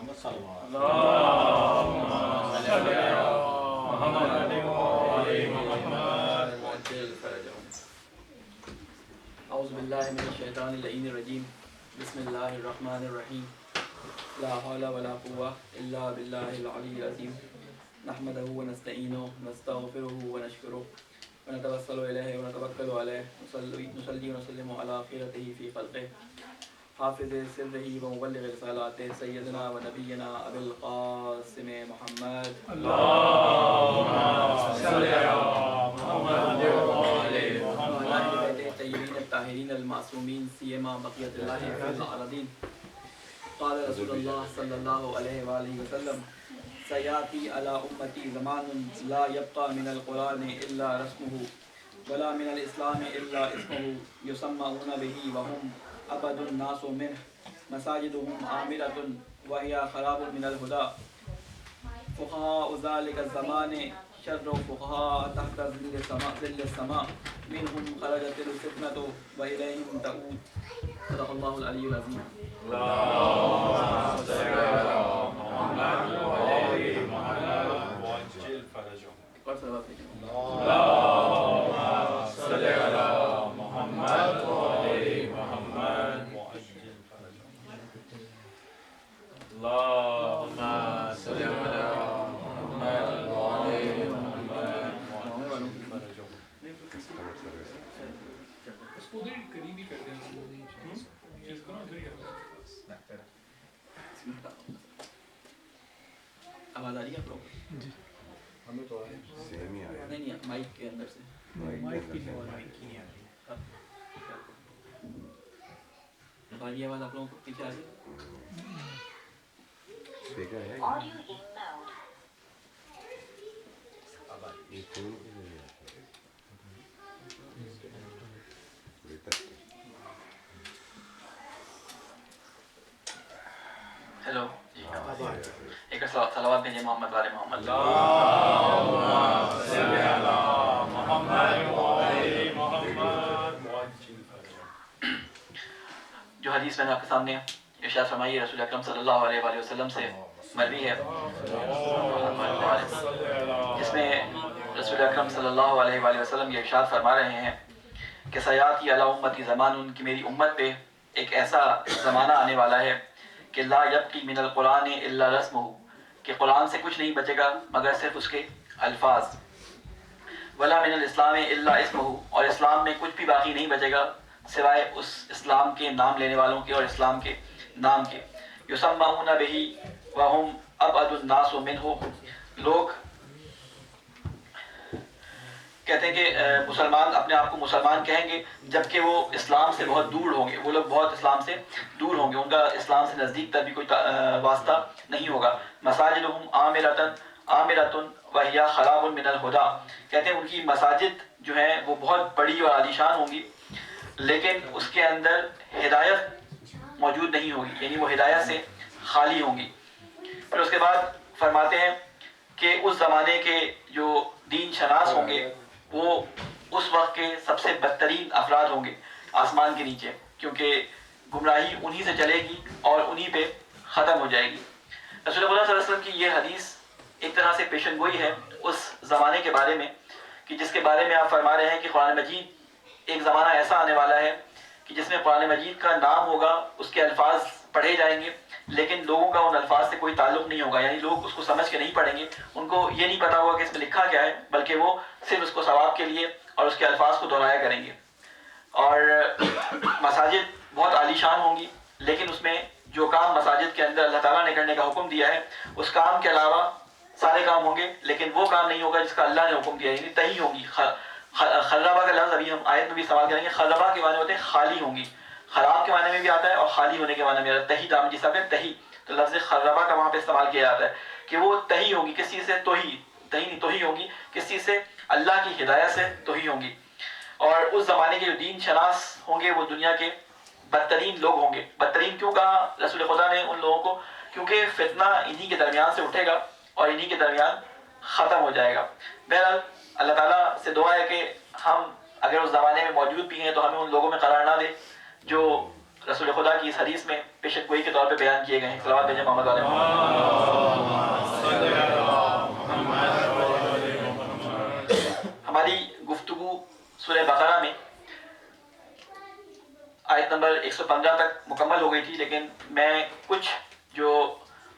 محمد صلی اللہ علیہ وسلم. اعوذ باللہ من الشیطان اللعین الرجیم. بسم اللہ الرحمن الرحیم. لا حول ولا قوة الا باللہ العلی العظیم. نحمده ونستعینه ونستغفره ونشکره ونتوسل الیہ ونتوکل علیہ. نصلی ونسلم علی خیرته فی خلقه حافظ سرہ ومبلغ رسالات سیدنا و نبینا ابی القاسم محمد. اللہم صلی علی محمد وعلی محمد طیبین الطاہرین المعصومین سیما بقیت اللہ فی الارضین. قال رسول اللہ صلی اللہ علیہ وآلہ وسلم سیاتی علی امتی زمان لا یبقى من القرآن الا رسمه ولا من الاسلام الا اسمه یسمعون به وهم ابد الناس منه مساجدهم عامرة وهي خراب من الهدى. فقهاء ذلك الزمان شر فقهاء تحت ظل السماء منهم خرجت الفتنة وإليهم تعود. صدق الله العلي العظيم. اللهم صل على محمد وعلى محمد وعجل فرجهم. اللهم صل على محمد وعلى محمد وعجل فرجهم. اللهم صل على محمد وعلى محمد وعجل فرجهم. اس کو ادھر قریب ہی کرتے ہیں. اس کو نا ادھر ہی آواز آ رہی ہے آپ لوگ؟ جی ہمیں تو آئے نہیں مائک کے اندر سے. مائک کی نہیں آ رہی. ہماری آواز آپ لوگوں کو پیچھے آ رہی ہے؟ ہیلو ایک صلوات بھیجیں محمد والے محمد. جو حدیث میں نے آپ کے سامنے ارشاد فرمائی رسول اکرم صلی اللہ علیہ وآلہ وسلم سے مروی ہے، جس میں رسول اکرم صلی اللہ علیہ وآلہ وسلم یہ ارشاد فرما رہے ہیں کہ سیاتی علی امتی زمان، کی میری امت پہ ایک ایسا زمانہ آنے والا ہے کہ لا یبقی من القرآن الا رسمہ، کہ قرآن سے کچھ نہیں بچے گا مگر صرف اس کے الفاظ. ولا من الاسلام الا اسمہ، اور اسلام میں کچھ بھی باقی نہیں بچے گا سوائے اس اسلام کے نام لینے والوں کے اور اسلام کے نام کے. یسمعون بہ وہم ابعد الناس منہ، لوگ کہتے ہیں کہ مسلمان اپنے آپ کو مسلمان کہیں گے جبکہ وہ اسلام سے بہت دور ہوں گے. وہ لوگ بہت اسلام سے دور ہوں گے، ان کا اسلام سے نزدیک تر بھی کوئی واسطہ نہیں ہوگا. مساجدہم عامرۃ وہی خراب من الہدیٰ، کہتے ہیں ان کی مساجد جو ہیں وہ بہت بڑی اور عالیشان ہوں گی لیکن اس کے اندر ہدایت موجود نہیں ہوگی، یعنی وہ ہدایت سے خالی ہوں گی. پھر اس کے بعد فرماتے ہیں کہ اس زمانے کے جو دین شناس ہوں گے وہ اس وقت کے سب سے بدترین افراد ہوں گے آسمان کے نیچے، کیونکہ گمراہی انہی سے چلے گی اور انہی پہ ختم ہو جائے گی. رسول اللہ صلی اللہ علیہ وسلم کی یہ حدیث ایک طرح سے پیشن گوئی ہے اس زمانے کے بارے میں کہ جس کے بارے میں آپ فرما رہے ہیں کہ قرآن مجید ایک زمانہ ایسا آنے والا ہے کہ جس میں قرآن مجید کا نام ہوگا، اس کے الفاظ پڑھے جائیں گے لیکن لوگوں کا ان الفاظ سے کوئی تعلق نہیں ہوگا، یعنی لوگ اس کو سمجھ کے نہیں پڑھیں گے، ان کو یہ نہیں پتا ہوگا کہ اس میں لکھا کیا ہے، بلکہ وہ صرف اس کو ثواب کے لیے اور اس کے الفاظ کو دہرایا کریں گے. اور مساجد بہت عالیشان ہوں گی لیکن اس میں جو کام مساجد کے اندر اللہ تعالیٰ نے کرنے کا حکم دیا ہے اس کام کے علاوہ سارے کام ہوں گے لیکن وہ کام نہیں ہوگا جس کا اللہ نے حکم دیا ہے، یعنی تہی ہوں گی. خرابہ کا لفظ ابھی ہم آیت میں بھی استعمال کریں گے. خرابہ کے معنی ہوتے ہیں خالی ہوں گی، خراب کے معنی میں بھی آتا ہے اور خالی ہونے کے معنی میں آتا ہے. تہی دام جس میں تہی، تو لفظ خرابہ کا وہاں پہ استعمال کیا جاتا ہے کہ وہ تہی ہوگی کس چیز سے؟ توہی نہیں، توہی ہوگی کس چیز سے؟ اللہ کی ہدایت سے توہی ہوں گی. اور اس زمانے کے جو دین شناس ہوں گے وہ دنیا کے بدترین لوگ ہوں گے. بدترین کیوں کہا رسول خدا نے ان لوگوں کو؟ کیونکہ فتنہ انہی کے درمیان سے اٹھے گا اور انہی کے درمیان ختم ہو جائے گا. بہرحال اللہ تعالیٰ سے دعا ہے کہ ہم اگر اس زمانے میں موجود بھی ہیں تو ہمیں ان لوگوں میں قرار نہ دے جو رسول خدا کی اس حدیث میں پیشن گوئی کے طور پہ بیان کیے گئے ہیں. صلوات بھیجیں محمد علیہ محمد. ہماری گفتگو سورہ بقرہ میں آیت نمبر 115 تک مکمل ہو گئی تھی، لیکن میں کچھ جو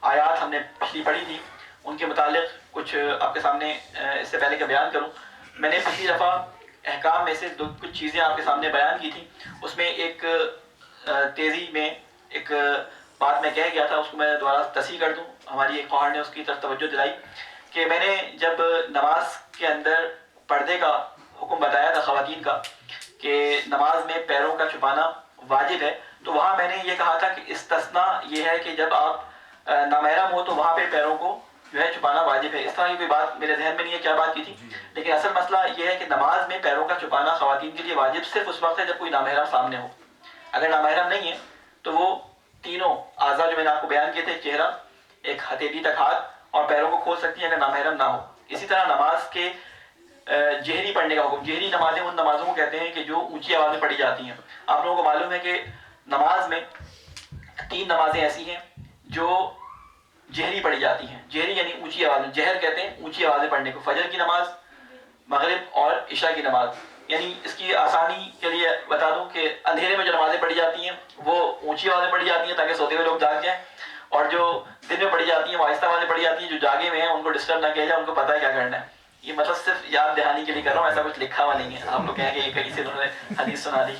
آیات ہم نے پچھلی پڑھی تھی ان کے متعلق کچھ آپ کے سامنے اس سے پہلے کا بیان کروں. میں نے پچھلی دفعہ احکام میں سے کچھ چیزیں آپ کے سامنے بیان کی تھیں. اس میں ایک تیزی میں ایک بات میں کہہ گیا تھا، اس کو میں دوبارہ تصحیح کر دوں. ہماری ایک خواہر نے اس کی طرف توجہ دلائی کہ میں نے جب نماز کے اندر پردے کا حکم بتایا تھا خواتین کا کہ نماز میں پیروں کا چھپانا واجب ہے، تو وہاں میں نے یہ کہا تھا کہ استثناء یہ ہے کہ جب آپ نامحرم ہو تو وہاں پہ پیروں کو جو ہے چھپانا واجب ہے. اس طرح کی کوئی بات میرے ذہن میں نہیں ہے کیا بات کی تھی، لیکن اصل مسئلہ یہ ہے کہ نماز میں پیروں کا چھپانا خواتین کے لیے واجب صرف اس وقت ہے جب کوئی نامحرم سامنے ہو. اگر نامحرم نہیں ہے تو وہ تینوں اعضاء جو میں نے آپ کو بیان کیے تھے، چہرہ، ایک ہتھیلی تک ہاتھ اور پیروں کو کھول سکتی ہیں اگر نامحرم نہ ہو. اسی طرح نماز کے جہری پڑھنے کا حکم. جہری نمازیں ان نمازوں کو کہتے ہیں کہ جو اونچی آواز میں پڑھی جاتی ہیں. آپ لوگوں کو معلوم ہے کہ نماز میں 3 نمازیں ایسی ہیں جو جہری پڑھی جاتی ہیں. جہری یعنی اونچی آواز میں، جہر کہتے ہیں اونچی آوازیں پڑھنے کو. فجر کی نماز، مغرب اور عشاء کی نماز. یعنی اس کی آسانی کے لیے بتا دوں کہ اندھیرے میں جو نمازیں پڑھی جاتی ہیں وہ اونچی آوازیں پڑھی جاتی ہیں تاکہ سوتے ہوئے لوگ جاگ جائیں، اور جو دن میں پڑھی جاتی ہیں وہ آہستہ آوازیں پڑھی جاتی ہیں، جو جاگے ہوئے ہیں ان کو ڈسٹرب نہ کیا جائے، ان کو پتہ ہے کیا کرنا ہے. یہ مطلب صرف یاد دہانی کے لیے کر رہا ہوں، ایسا کچھ لکھا ہوا نہیں ہے. آپ لوگ کہیں کہ یہ کہیں سے انہوں نے حدیث سنا دی.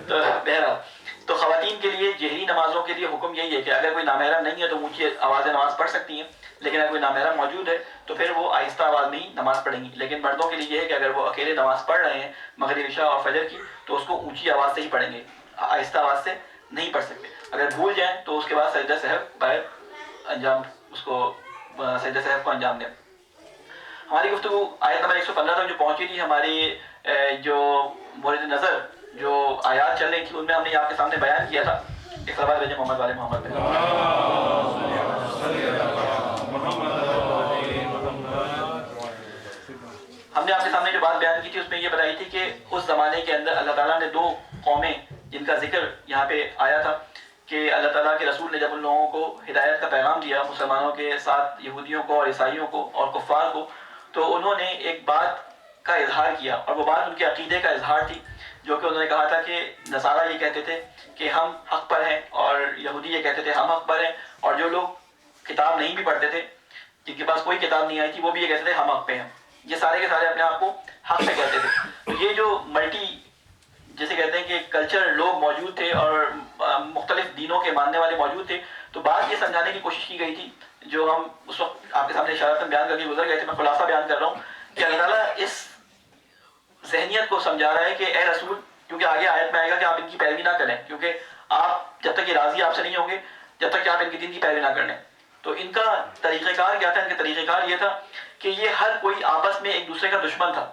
تو بہرحال تو خواتین کے لیے جہری نمازوں کے لیے حکم یہی ہے کہ اگر کوئی نامحرم نہیں ہے تو اونچی آوازیں نماز پڑھ سکتی ہیں، لیکن اگر کوئی نامحرم موجود ہے تو پھر وہ آہستہ آواز میں ہی نماز پڑھیں گی. لیکن مردوں کے لیے یہ ہے کہ اگر وہ اکیلے نماز پڑھ رہے ہیں مغرب، عشاء اور فجر کی، تو اس کو اونچی آواز سے ہی پڑھیں گے، آہستہ آواز سے نہیں پڑھ سکتے. اگر بھول جائیں تو اس کے بعد سجدہ سہو باہر انجام، اس کو سجدہ سہو کو انجام دیں. ہماری گفتگو آیت نمبر 115 تک جو پہنچی تھی، ہماری جو مورد نظر جو آیات چل رہی تھی ان میں ہم نے آپ کے سامنے بیان کیا تھا. ایک صلوات بھیجیں محمد والے محمد پہ. ہم نے آپ کے سامنے جو بات بیان کی تھی اس میں یہ بتائی تھی کہ اس زمانے کے اندر اللہ تعالیٰ نے 2 قومیں جن کا ذکر یہاں پہ آیا تھا کہ اللہ تعالیٰ کے رسول نے جب ان لوگوں کو ہدایت کا پیغام دیا، مسلمانوں کے ساتھ یہودیوں کو اور عیسائیوں کو اور کفار کو، تو انہوں نے ایک بات کا اظہار کیا، اور وہ بات ان کے عقیدے کا اظہار تھی، جو کہ انہوں نے کہا تھا کہ نصارہ یہ کہتے تھے کہ ہم حق پر ہیں، اور یہودی یہ کہتے تھے ہم حق پر ہیں، اور جو لوگ کتاب نہیں بھی پڑھتے تھے، جن کے پاس کوئی کتاب نہیں آئی تھی، وہ بھی یہ کہتے تھے ہم حق پہ ہیں. یہ سارے کے سارے اپنے آپ کو حق پہ کہتے تھے. تو یہ جو ملٹی جیسے کہتے ہیں کہ کلچر لوگ موجود تھے اور مختلف دینوں کے ماننے والے موجود تھے، تو بات یہ سمجھانے کی کوشش کی گئی تھی جو ہم اس وقت آپ کے سامنے اشارتاً بیان کر کے گزر گئے تھے. میں خلاصہ بیان کر رہا ہوں کہ اللہ تعالیٰ اس ذہنیت کو سمجھا رہا ہے کہ اے رسول، کیونکہ آگے آیت میں آئے گا کہ آپ ان کی پیروی نہ کریں، کیونکہ آپ جب تک یہ راضی آپ سے نہیں ہوں گے جب تک کہ آپ ان کے دین کی پیروی نہ کر لیں. تو ان کا طریقہ کار کیا تھا؟ ان کا طریقہ کار یہ تھا کہ یہ ہر کوئی آپس میں ایک دوسرے کا دشمن تھا.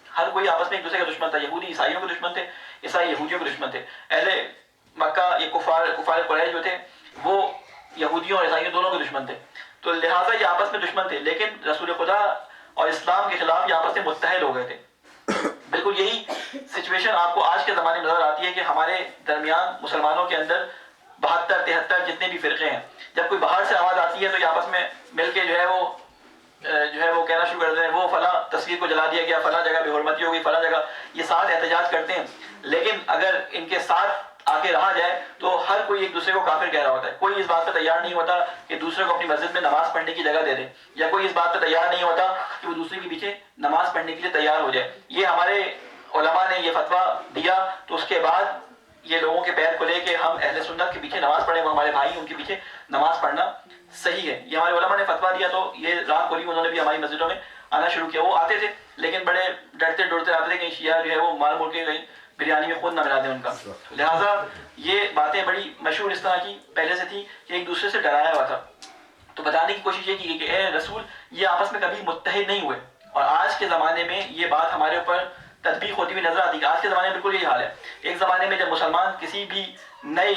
ہر کوئی آپس میں ایک دوسرے کا دشمن تھا. یہودی عیسائیوں کے دشمن تھے، عیسائی یہودیوں کے دشمن تھے. اہل مکہ یہ کفار قریش جو تھے وہ یہودیوں اور عیسائیوں دونوں کے دشمن تھے. تو لہٰذا یہ آپس میں دشمن تھے، لیکن رسول خدا اور اسلام کے خلاف یہ آپس میں متحد ہو گئے تھے. بالکل یہی سچویشن آپ کو آج کے زمانے میں نظر آتی ہے کہ ہمارے درمیان مسلمانوں کے اندر 72 73 جتنے بھی فرقے ہیں، جب کوئی باہر سے آواز آتی ہے تو یہ آپس میں مل کے جو ہے وہ کہنا شروع کر دیتے ہیں وہ فلاں تصویر کو جلا دیا گیا، فلاں جگہ بے حرمتی ہو گئی، فلاں جگہ. یہ ساتھ احتجاج کرتے ہیں، لیکن اگر ان کے ساتھ آ کے رہا جائے تو ہر کوئی ایک دوسرے کو کافر کہہ رہا ہوتا ہے. کوئی اس بات پہ تیار نہیں ہوتا کہ دوسرے کو اپنی مسجد میں نماز پڑھنے کی جگہ دے دے، یا کوئی اس بات پہ تیار نہیں ہوتا کہ وہ دوسرے کے پیچھے نماز پڑھنے کے لیے تیار ہو جائے. یہ ہمارے علماء نے یہ فتویٰ دیا تو اس کے بعد یہ لوگوں کے پیر کھلے کہ ہم اہل سنت کے پیچھے نماز پڑھیں، وہ ہمارے بھائی ان کے پیچھے نماز پڑھنا صحیح ہے. یہ ہمارے علماء نے فتویٰ دیا تو یہ راہ کھولی، انہوں نے بھی ہماری مسجدوں میں آنا شروع کیا. وہ آتے تھے لیکن بڑے ڈرتے ڈرتے آتے تھے کہیں شیعہ جو ہے وہ مال مول کے کہیں بریانی میں خود نہ ملا دیں ان کا. لہٰذا یہ باتیں بڑی مشہور اس طرح کی پہلے سے تھی کہ ایک دوسرے سے ڈرایا ہوا تھا. تو بتانے کی کوشش یہ کی گئی کہ اے رسول، یہ آپس میں کبھی متحد نہیں ہوئے. اور آج کے زمانے میں یہ بات ہمارے اوپر تطبیق ہوتی ہوئی نظر آتی ہے. آج کے زمانے میں بالکل یہی حال ہے. ایک زمانے میں جب مسلمان کسی بھی نئے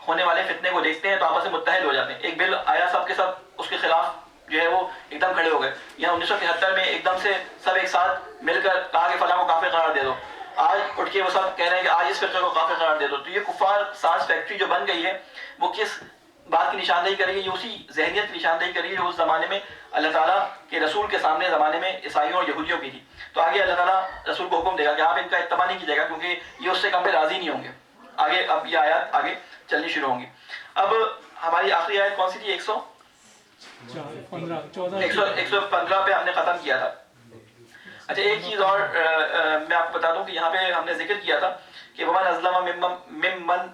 ہونے والے فتنے کو دیکھتے ہیں تو آپس میں متحد ہو جاتے ہیں. ایک بل آیا سب کے سب اس کے خلاف جو ہے وہ ایک دم کھڑے ہو گئے. یہاں 1973 میں ایک دم سے سب ایک ساتھ مل کر کہا کہ فلاں کو کافر قرار دے دو، آج اٹھ کے وہ سب کہہ رہے ہیں کہ آج اس فرقے کو کافر قرار دے دو. تو یہ کفار ساز فیکٹری جو بن گئی ہے وہ کس بات کی نشاندہی کر رہی ہے؟ یہ اسی ذہنیت کی نشاندہی کر رہی ہے جو اس زمانے میں اللہ تعالیٰ کے رسول کے سامنے زمانے میں عیسائیوں اور یہودیوں کی تھی. تو آگے اللہ تعالیٰ رسول کو حکم دے گا کہ آپ ان کا اتباع نہیں کیجیے گا کیونکہ یہ اس سے کم پہ راضی نہیں ہوں گے. آگے اب یہ آیات آگے چلنی شروع ہوں گی. اب ہماری آخری آیت کون سی تھی؟ 115 پہ ہم نے ختم کیا تھا. اچھا ایک چیز اور میں آپ کو بتا دوں کہ یہاں پہ ہم نے ذکر کیا تھا کہ ومن ازلم ممن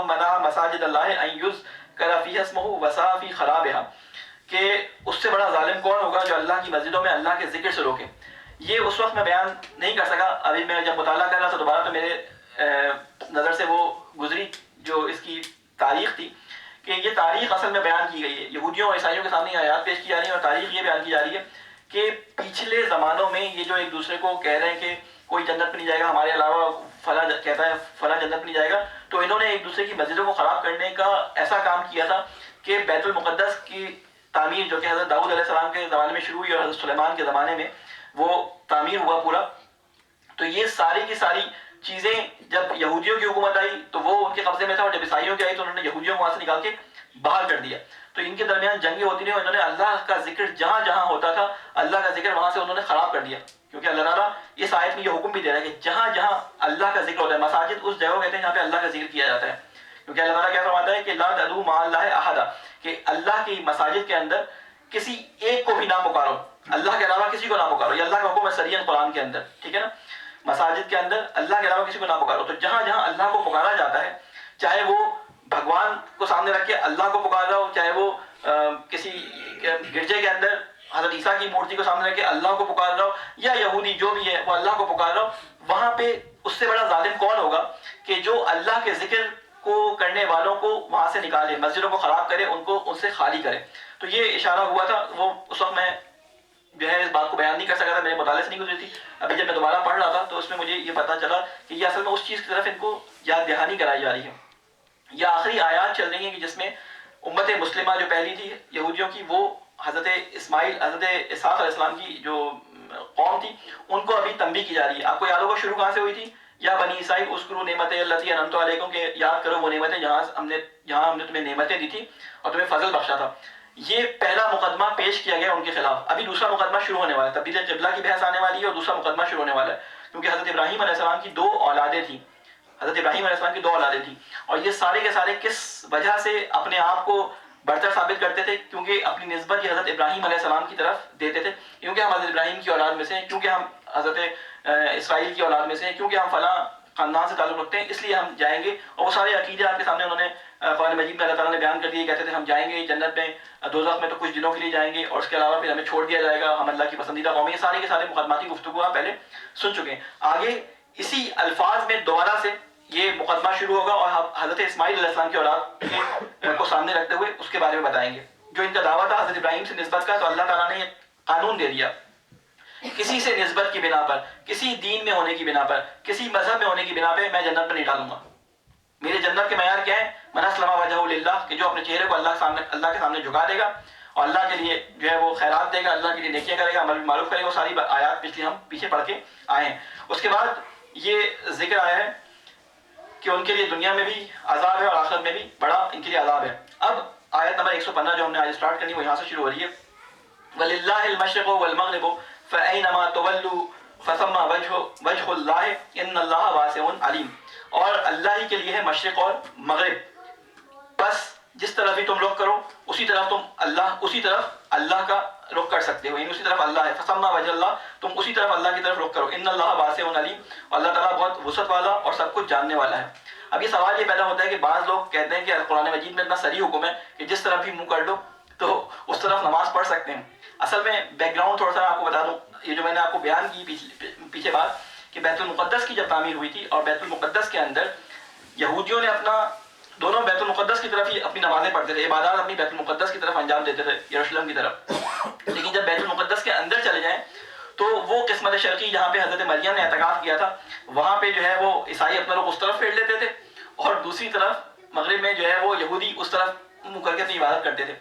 منع مساجد اللہ ان یذکر فیہا اسمہ وسعی فی خرابہا، کہ اس سے بڑا ظالم کون ہوگا جو اللہ کی مسجدوں میں اللہ کے ذکر سے روکے. یہ اس وقت میں بیان نہیں کر سکا. ابھی میں جب مطالعہ کر رہا تھا دوبارہ تو میرے نظر سے وہ گزری جو اس کی تاریخ تھی کہ یہ تاریخ اصل میں بیان کی گئی ہے. یہودیوں اور عیسائیوں کے سامنے آیات پیش کی جا رہی ہیں اور تاریخ یہ بیان کی جا رہی ہے کہ پچھلے زمانوں میں یہ جو ایک دوسرے کو کہہ رہے ہیں کہ کوئی جنت میں نہیں جائے گا ہمارے علاوہ، فلاں کہتا ہے فلاں جنت میں نہیں جائے گا، تو انہوں نے ایک دوسرے کی مسجدوں کو خراب کرنے کا ایسا کام کیا تھا کہ بیت المقدس کی تعمیر جو کہ حضرت داؤد علیہ السلام کے زمانے میں شروع ہوئی اور حضرت سلیمان کے زمانے میں وہ تعمیر ہوا پورا. تو یہ ساری کی ساری چیزیں جب یہودیوں کی حکومت آئی تو وہ ان کے قبضے میں تھا، اور جب عیسائیوں کی آئی تو انہوں نے یہودیوں کو وہاں سے نکال کے باہر کر دیا. تو ان کے درمیان جنگیں ہوتی رہی، انہوں نے اللہ کا ذکر جہاں جہاں ہوتا تھا اللہ کا ذکر وہاں سے انہوں نے خراب کر دیا. کیونکہ اللہ تعالیٰ اس آیت میں یہ حکم بھی دے رہا ہے کہ جہاں جہاں اللہ کا ذکر ہوتا ہے، مساجد اس جگہ کہتے ہیں جہاں پہ اللہ کا ذکر کیا جاتا ہے. کیونکہ اللہ تعالیٰ کیا فرماتا ہے کہ لا تدعوا مع اللہ احدا، کہ اللہ کی مساجد کے اندر کسی ایک کو بھی نہ پکارو، اللہ کے علاوہ کسی کو نہ پکارو. یہ اللہ کا حکم ہے صریحاً قرآن کے اندر، ٹھیک ہے نا. مساجد کے اندر اللہ کے علاوہ کسی کو نہ پکارو. تو جہاں جہاں اللہ کو پکارا جاتا ہے، چاہے وہ بھگوان کو سامنے رکھ کے اللہ کو پکار رہا ہو، چاہے وہ کسی گرجے کے اندر حضرت عیسیٰ کی مورتی کو سامنے رکھ کے اللہ کو پکار رہا ہو، یا یہودی جو بھی ہے وہ اللہ کو پکار رہا ہو، وہاں پہ اس سے بڑا ظالم کون ہوگا کہ جو اللہ کے ذکر کو کرنے والوں کو وہاں سے نکالے، مسجدوں کو خراب کرے، ان کو ان سے خالی کرے. تو یہ اشارہ ہوا تھا. وہ اس وقت میں جو ہے اس بات کو بیان نہیں کر سکا تھا، میرے مطالعے سے نہیں گزری تھی. ابھی جب میں دوبارہ پڑھ رہا تھا تو اس میں مجھے یہ پتا چلا کہ یہ اصل میں اس چیز کی طرف ان کو یاد دہانی کرائی جا رہی ہے. یہ آخری آیات چل رہی ہیں کہ جس میں امت مسلمہ جو پہلی تھی یہودیوں کی، وہ حضرت اسماعیل حضرت اسحاق علیہ السلام کی جو قوم تھی ان کو ابھی تنبیہ کی جا رہی ہے. آپ کو یاد ہوگا شروع کہاں سے ہوئی تھی؟ یا بنی اسرائیل اذکروا نعمت التی انعمت علیکم، کہ یاد کرو وہ نعمتیں جہاں ہم نے تمہیں نعمتیں دی تھی اور تمہیں فضل بخشا تھا. یہ پہلا مقدمہ پیش کیا گیا ان کے خلاف. ابھی دوسرا مقدمہ شروع ہونے والا ہے، تبدیل قبلہ کی بحث آنے والی ہے اور دوسرا مقدمہ شروع ہونے والا ہے. کیونکہ حضرت ابراہیم علیہ السلام کی دو اولادیں تھیں، حضرت ابراہیم علیہ السلام کی دو اولادیں تھیں، اور یہ سارے کے سارے کس وجہ سے اپنے آپ کو برتر ثابت کرتے تھے؟ کیونکہ اپنی نسبت یہ حضرت ابراہیم علیہ السلام کی طرف دیتے تھے، کیونکہ ہم حضرت ابراہیم کی اولاد میں سے ہیں، کیونکہ ہم حضرت اسرائیل کی اولاد میں سے ہیں، کیونکہ ہم فلاں خاندان سے تعلق رکھتے ہیں، اس لیے ہم جائیں گے. اور وہ سارے عقیدے آپ کے سامنے انہوں نے قرآن مجید میں اللہ تعالیٰ نے بیان کر دیے. کہتے تھے ہم جائیں گے جنت میں، دوزخ میں تو کچھ دنوں کے لیے جائیں گے اور اس کے علاوہ پھر ہمیں چھوڑ دیا جائے گا، ہم اللہ کی پسندیدہ قوم. یہ سارے کے سارے مقدماتی گفتگو آپ پہلے سن چکے ہیں. آگے اسی الفاظ میں دوبارہ سے یہ مقدمہ شروع ہوگا اور حضرت اسماعیل علیہ السلام کی اولاد کو سامنے رکھتے ہوئے اس کے بارے میں بتائیں گے. جو ان کا دعویٰ تھا حضرت ابراہیم سے نسبت کا، تو اللہ تعالیٰ نے یہ قانون دے دیا، کسی سے نسبت کی بنا پر، کسی دین میں ہونے کی بنا پر، کسی مذہب میں ہونے کی بنا پہ میں جنت میں نہیں ڈالوں گا. میرے جنت کے معیار کیا ہے؟ من اسلم وجہہ للہ، کہ جو اپنے چہرے کو اللہ کے سامنے جھکا دے گا اور اللہ کے لیے جو ہے وہ خیرات دے گا، اللہ کے لیے نیکیاں کرے گا، امر بالمعروف کرے گا. وہ ساری آیات پچھلی ہم پیچھے پڑھ کے آئے ہیں. اس کے بعد یہ ذکر آیا ہے کہ ان کے لیے دنیا میں بھی عذاب ہے اور آخرت میں بھی بڑا ان کے لیے عذاب ہے. اب آیت نمبر 115 جو ہم نے آج اسٹارٹ کرنی وہ یہاں سے شروع ہو رہی ہے. وَلِلَّهِ الْمَشْرِقُ وَالْمَغْرِبُ فَأَيْنَمَا تُوَلُّوا فَثَمَّ وَجْهُ اللَّهِ إِنَّ اللَّهَ وَاسِعٌ عَلِيمٌ. اور اللہ ہی کے لیے ہے مشرق اور مغرب، بس جس طرف بھی تم رخ کرو اسی طرف اللہ کا رخ کر سکتے ہو، یعنی اسی طرف اللہ ہے. فَثَمَّ وَجْهَ اللَّهِ، تم اسی طرف اللہ کی طرف رخ کرو. إِنَّ اللَّهَ وَاسِعٌ عَلِيمٌ، اور اللہ تعالیٰ بہت وسعت والا اور سب کچھ جاننے والا ہے. اب یہ سوال یہ پیدا ہوتا ہے کہ بعض لوگ کہتے ہیں کہ قرآن مجید میں اتنا صریح حکم ہے کہ جس طرف بھی منہ کر لو تو اس طرف نماز پڑھ سکتے ہیں. اصل میں بیک گراؤنڈ تھوڑا سا آپ کو بتا دوں، یہ جو میں نے آپ کو بیان کی پیچھے بات کہ بیت المقدس کی جب تعمیر ہوئی تھی اور بیت المقدس کے اندر یہودیوں نے اپنا دونوں بیت المقدس کی طرف ہی اپنی نمازیں پڑھتے تھے، عبادات اپنی بیت المقدس کی طرف انجام دیتے تھے، یروشلم کی طرف. لیکن جب بیت المقدس کے اندر چلے جائیں تو وہ قسمت شرقی جہاں پہ حضرت مریم نے اعتکاف کیا تھا وہاں پہ جو ہے وہ عیسائی اپنا رخ اس طرف پھیر لیتے تھے اور دوسری طرف مغرب میں جو ہے وہ یہودی اس طرف منہ کر کے اپنی عبادت کرتے تھے.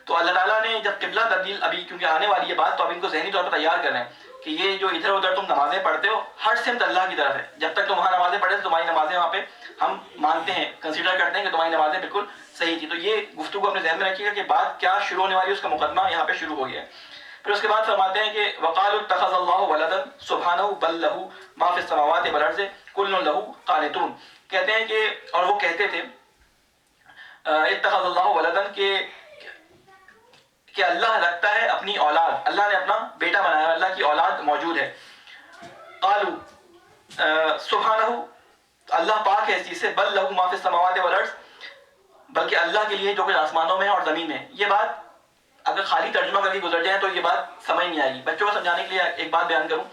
تو اللہ تعالیٰ نے جب قبلہ تبدیل ابھی کیونکہ آنے والی ہے بات تو اب ان کو ذہنی طور پر تیار کر رہے ہیں کہ یہ جو ادھر ادھر تم نمازیں پڑھتے ہو ہر سمت اللہ کی طرف ہے. جب تک تم وہاں نمازیں پڑھے تو تمہاری نمازیں وہاں پہ ہم مانتے ہیں, کنسیڈر کرتے ہیں کہ تمہاری نمازیں بالکل صحیح تھی. تو یہ گفتگو اپنے ذہن میں رکھیے گا کہ بات کیا شروع ہونے والی ہے, اس کا مقدمہ یہاں پہ شروع ہو گیا ہے. پھر اس کے بعد فرماتے ہیں کہ وقالوا اتخذ اللہ ولدا سبحانہ بل لہ ما فی السماوات والارض کل لہ قانتون. کہتے ہیں کہ, اور وہ کہتے تھے اتخذ اللہ ولدا کہ اللہ رکھتا ہے اپنی اولاد, اللہ نے اپنا بیٹا بنایا ہے, اللہ کی اولاد موجود ہے. قالوا سبحانہ, اللہ پاک ہے اس چیز سے, بل لہ ما فی السماوات والارض, بلکہ اللہ کے لیے جو کچھ آسمانوں میں ہے اور زمین میں. یہ بات اگر خالی ترجمہ کر کے گزر جائیں تو یہ بات سمجھ نہیں آئے گی. بچوں کو سمجھانے کے لیے ایک بات بیان کروں.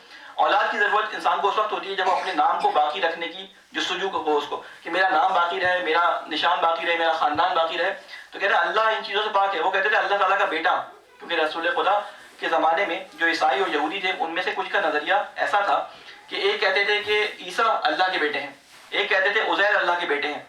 اولاد کی ضرورت انسان کو اس وقت ہوتی ہے جب وہ اپنے نام کو باقی رکھنے کی جستجو ہو اس کو, کہ میرا نام باقی رہے, میرا نشان باقی رہے, میرا خاندان باقی رہے. تو کہتے ہیں اللہ ان چیزوں سے پاک ہے. وہ کہتے تھے اللہ تعالیٰ کا بیٹا, کیونکہ رسول خدا کے زمانے میں جو عیسائی اور یہودی تھے ان میں سے کچھ کا نظریہ ایسا تھا کہ ایک کہتے تھے کہ عیسیٰ اللہ کے بیٹے ہیں, ایک کہتے تھے عزیر اللہ کے بیٹے ہیں.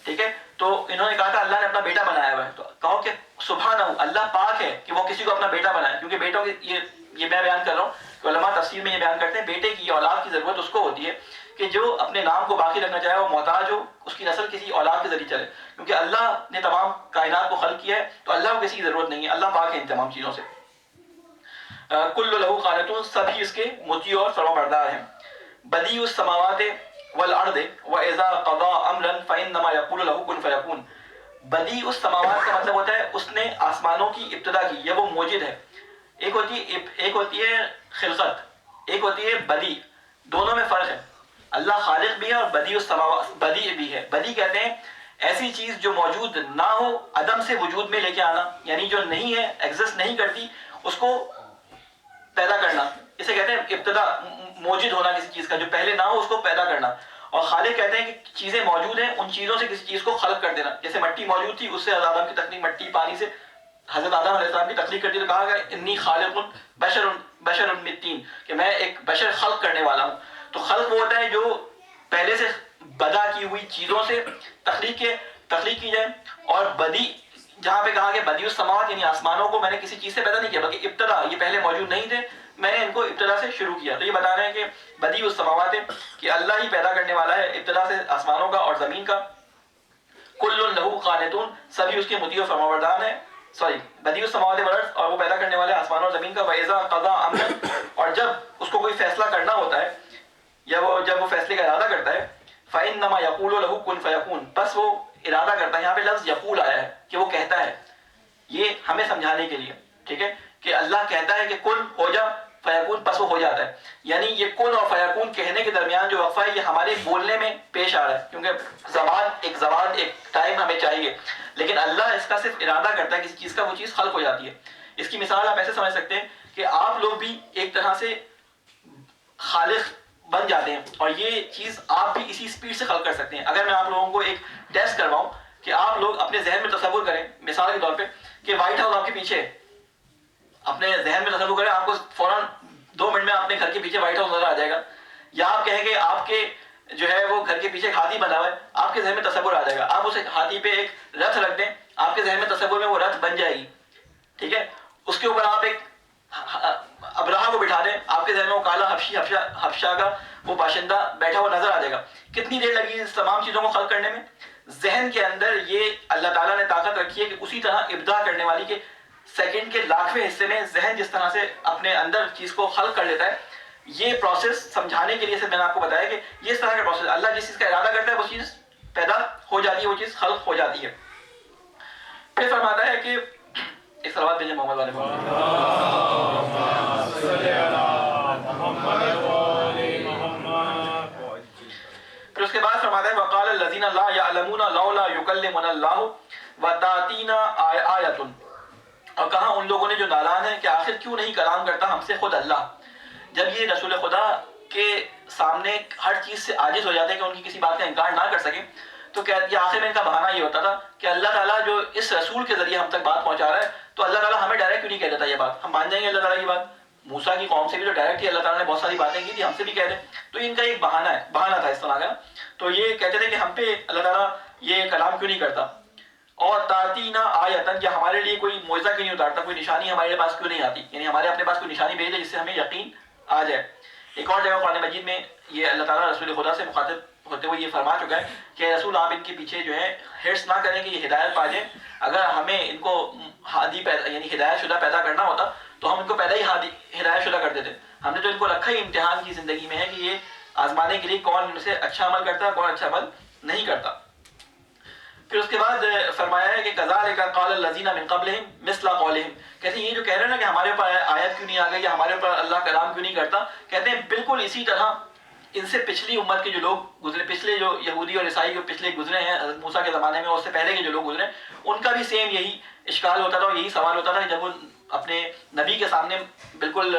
ٹھیک ہے, تو انہوں نے کہا تھا اللہ نے اپنا بیٹا بنایا ہوا ہے. تو کہو کہ سبحانہ, اللہ پاک ہے کہ وہ کسی کو اپنا بیٹا بنائے. کیونکہ بیٹوں کی یہ میں بیان کر رہا ہوں کہ علماء تفسیر میں یہ بیان کرتے ہیں بیٹے کی اولاد کی ضرورت اس کو ہوتی ہے کہ جو اپنے نام کو باقی رکھنا چاہے, وہ محتاج ہو, اس کی نسل کسی اولاد کے ذریعے چلے. کیونکہ اللہ نے تمام کائنات کو خلق کیا ہے تو اللہ کو کسی کی ضرورت نہیں ہے, اللہ پاک ہے ان تمام چیزوں سے. کل لہ قانتون, سبھی اس کے مطیع اور فرما بردار ہیں. بدیع السماوات والارض واذا قضى امرا فانما يقول له كن فيكون. بدیع السماوات کا مطلب ہوتا ہے اس نے آسمانوں کی ابتدا کی, یا وہ موجد ہے. ایک ہوتی ہے خلقت, ایک ہوتی ہے بدیع, دونوں میں فرق ہے. اللہ خالق بھی ہے اور بدیع السماوات بدیع بھی ہے. بدیع کہتے ہیں ایسی چیز جو موجود نہ ہو, عدم سے وجود میں لے کے آنا, یعنی جو نہیں ہے, ایگزسٹ نہیں کرتی, اس کو پیدا کرنا. اسے کہتے ہیں ابتدا, موجود ہونا کسی چیز کا, جو پہلے نہ ہو اس کو پیدا کرنا. اور خالق کہتے ہیں کہ چیزیں موجود ہیں, ان چیزوں سے کسی چیز کو خلق کر دینا. جیسے مٹی موجود تھی, اس سے حضرت آدم کی تخلیق, مٹی پانی سے حضرت آدم علیہ السلام کی تخلیق کر دی, تو کہا کہ انی خالق بشر من طین, کہ میں ایک بشر خلق کرنے والا ہوں. تو خلق وہ ہوتا ہے جو پہلے سے بدا کی ہوئی چیزوں سے تخلیق کی جائے. اور بدیع, جہاں پہ کہا کہ بدیع السماوات, یعنی آسمانوں کو میں نے کسی چیز سے پیدا نہیں کیا بلکہ ابتدا, یہ پہلے موجود نہیں تھے, میں نے ان کو ابتدا سے شروع کیا. تو یہ بتا رہے ہیں کہ بدیع السماوات ہے کہ اللہ ہی پیدا کرنے والا ہے ابتدا سے آسمانوں کا اور زمین کا. کل لہ قانتون, سبھی اس کے مطیع و فرمانبردار ہیں. بدیع السماوات والارض, اور وہ پیدا کرنے والے آسمانوں اور زمین کا. واذا قضى امرا, اور جب اس کو کوئی فیصلہ کرنا ہوتا ہے, یا وہ جب وہ فیصلے کا ارادہ کرتا ہے, فانما یقول له کن فیکون, بس وہ ارادہ کرتا ہے. یہاں پہ لفظ یقول آیا ہے کہ وہ کہتا ہے, یہ ہمیں سمجھانے کے لیے. ٹھیک ہے, کہ اللہ کہتا ہے کہ کن ہو جا, فیکون, بس وہ ہو جاتا ہے. یعنی یہ کن اور فیکون کہنے کے درمیان جو وقفہ ہے یہ ہمارے بولنے میں پیش آ رہا ہے, کیونکہ زبان ایک ٹائم ہمیں چاہیے, لیکن اللہ اس کا صرف ارادہ کرتا ہے کسی چیز کا, وہ چیز خلق ہو جاتی ہے. اس کی مثال آپ ایسے سمجھ سکتے ہیں کہ آپ لوگ بھی ایک طرح سے خالق بن جاتے ہیں, اور یہ چیز آپ بھی اسی سپیڈ سے خلق کر سکتے ہیں. اگر میں آپ لوگوں کو ایک ٹیسٹ کرواؤں کہ آپ لوگ اپنے ذہن میں تصور کریں, مثال کے طور پہ کہ وائٹ ہاؤس آپ کے پیچھے, اپنے ذہن میں تصور کریں, آپ کو فوراً 2 منٹ میں اپنے گھر کے پیچھے وائٹ ہاؤس نظر آ جائے گا. یا آپ کہیں کہ آپ کے جو ہے وہ گھر کے پیچھے ایک ہاتھی بنا ہوا ہے, آپ کے ذہن میں تصور آ جائے گا. آپ اس ہاتھی پہ ایک رتھ رکھ دیں, آپ کے ذہن میں تصور میں وہ رتھ بن جائے گی. ٹھیک ہے, اس کے اوپر آپ ایک ابراہ کو بٹھا دیں, آپ کے ذہن میں وہ کالا حبشہ کا وہ باشندہ بیٹھا ہوا نظر آ جائے گا. کتنی دیر لگی اس تمام چیزوں کو خلق کرنے میں؟ ذہن کے اندر یہ اللہ تعالیٰ نے طاقت رکھی ہے کہ اسی طرح ابداع کرنے والی کے سیکنڈ کے لاکھویں حصے میں ذہن جس طرح سے اپنے اندر چیز کو خلق کر لیتا ہے. یہ پروسیس سمجھانے کے لیے سے میں نے آپ کو بتایا کہ یہ اس طرح کا پروسیس, اللہ جس چیز کا ارادہ کرتا ہے وہ چیز پیدا ہو جاتی ہے, وہ چیز خلق ہو جاتی ہے. پھر فرماتا ہے کہ ایک صلوات بھیجیں محمد والے پھر اس کے بعد فرماتا ہے وقال الذین لا یعلمون لولا یکلمنا اللہ وتاتینا آیۃ, اور کہا ان لوگوں نے جو نادان ہیں کہ آخر کیوں نہیں کلام کرتا ہم سے خود اللہ. جب یہ رسول خدا کے سامنے ہر چیز سے عاجز ہو جاتے ہیں کہ ان کی کسی بات کا انکار نہ کر سکیں, تو کیا آخر میں ان کا بہانہ یہ ہوتا تھا کہ اللہ تعالیٰ جو اس رسول کے ذریعے ہم تک بات پہنچا رہا ہے, تو اللہ تعالیٰ ہمیں ڈائریکٹ کیوں نہیں کہہ دیتا یہ بات, ہم مان جائیں گے اللہ تعالیٰ کی بات. موسیٰ کی قوم سے بھی تو ڈائریکٹ ہی اللہ تعالیٰ نے بہت ساری باتیں کی تھی, ہم سے بھی کہہ دیں. تو ان کا ایک بہانہ تھا اس طرح کا. تو یہ کہتے تھے کہ ہم پہ اللہ تعالیٰ یہ کلام کیوں نہیں کرتا, اور تاتینا آیتن, کہ ہمارے لیے کوئی معجزہ کیوں نہیں اتارتا, کوئی نشانی ہمارے پاس کیوں نہیں آتی, یعنی ہمارے اپنے پاس کوئی نشانی بھیج دے جس سے ہمیں یقین آ جائے. ایک اور جگہ قرآن مجید میں یہ اللہ تعالیٰ رسول خدا سے مخاطب ہوتے ہوئے یہ فرما چکا ہے کہ رسول آپ ان کے پیچھے جو ہے حرص نہ کریں کہ یہ ہدایت پا جائیں. اگر ہمیں ان کو ہادی پیدا یعنی ہدایت شدہ پیدا کرنا ہوتا تو ہم ان کو پیدا ہی ہدایت شدہ کر دیتے. ہم نے تو ان کو رکھا ہی امتحان کی زندگی میں ہے کہ یہ آزمانے کے لیے کون ان سے اچھا عمل کرتا ہے کون اچھا عمل نہیں کرتا. پھر اس کے بعد فرمایا ہے کہ کذالک قال الذین من قبلہم مثل قولہم. کہتے ہیں یہ جو کہہ رہے ہیں نا کہ ہمارے اوپر آیت کیوں نہیں آ گئی یا ہمارے اوپر اللہ کلام کیوں نہیں کرتا, کہتے ہیں بالکل اسی طرح ان سے پچھلی امت کے جو لوگ گزرے, پچھلے جو یہودی اور عیسائی جو پچھلے گزرے ہیں حضرت موسیٰ کے زمانے میں اور اس سے پہلے کے جو لوگ گزرے ان کا بھی سیم یہی اشکال ہوتا تھا اور یہی سوال ہوتا تھا کہ جب وہ اپنے نبی کے سامنے بالکل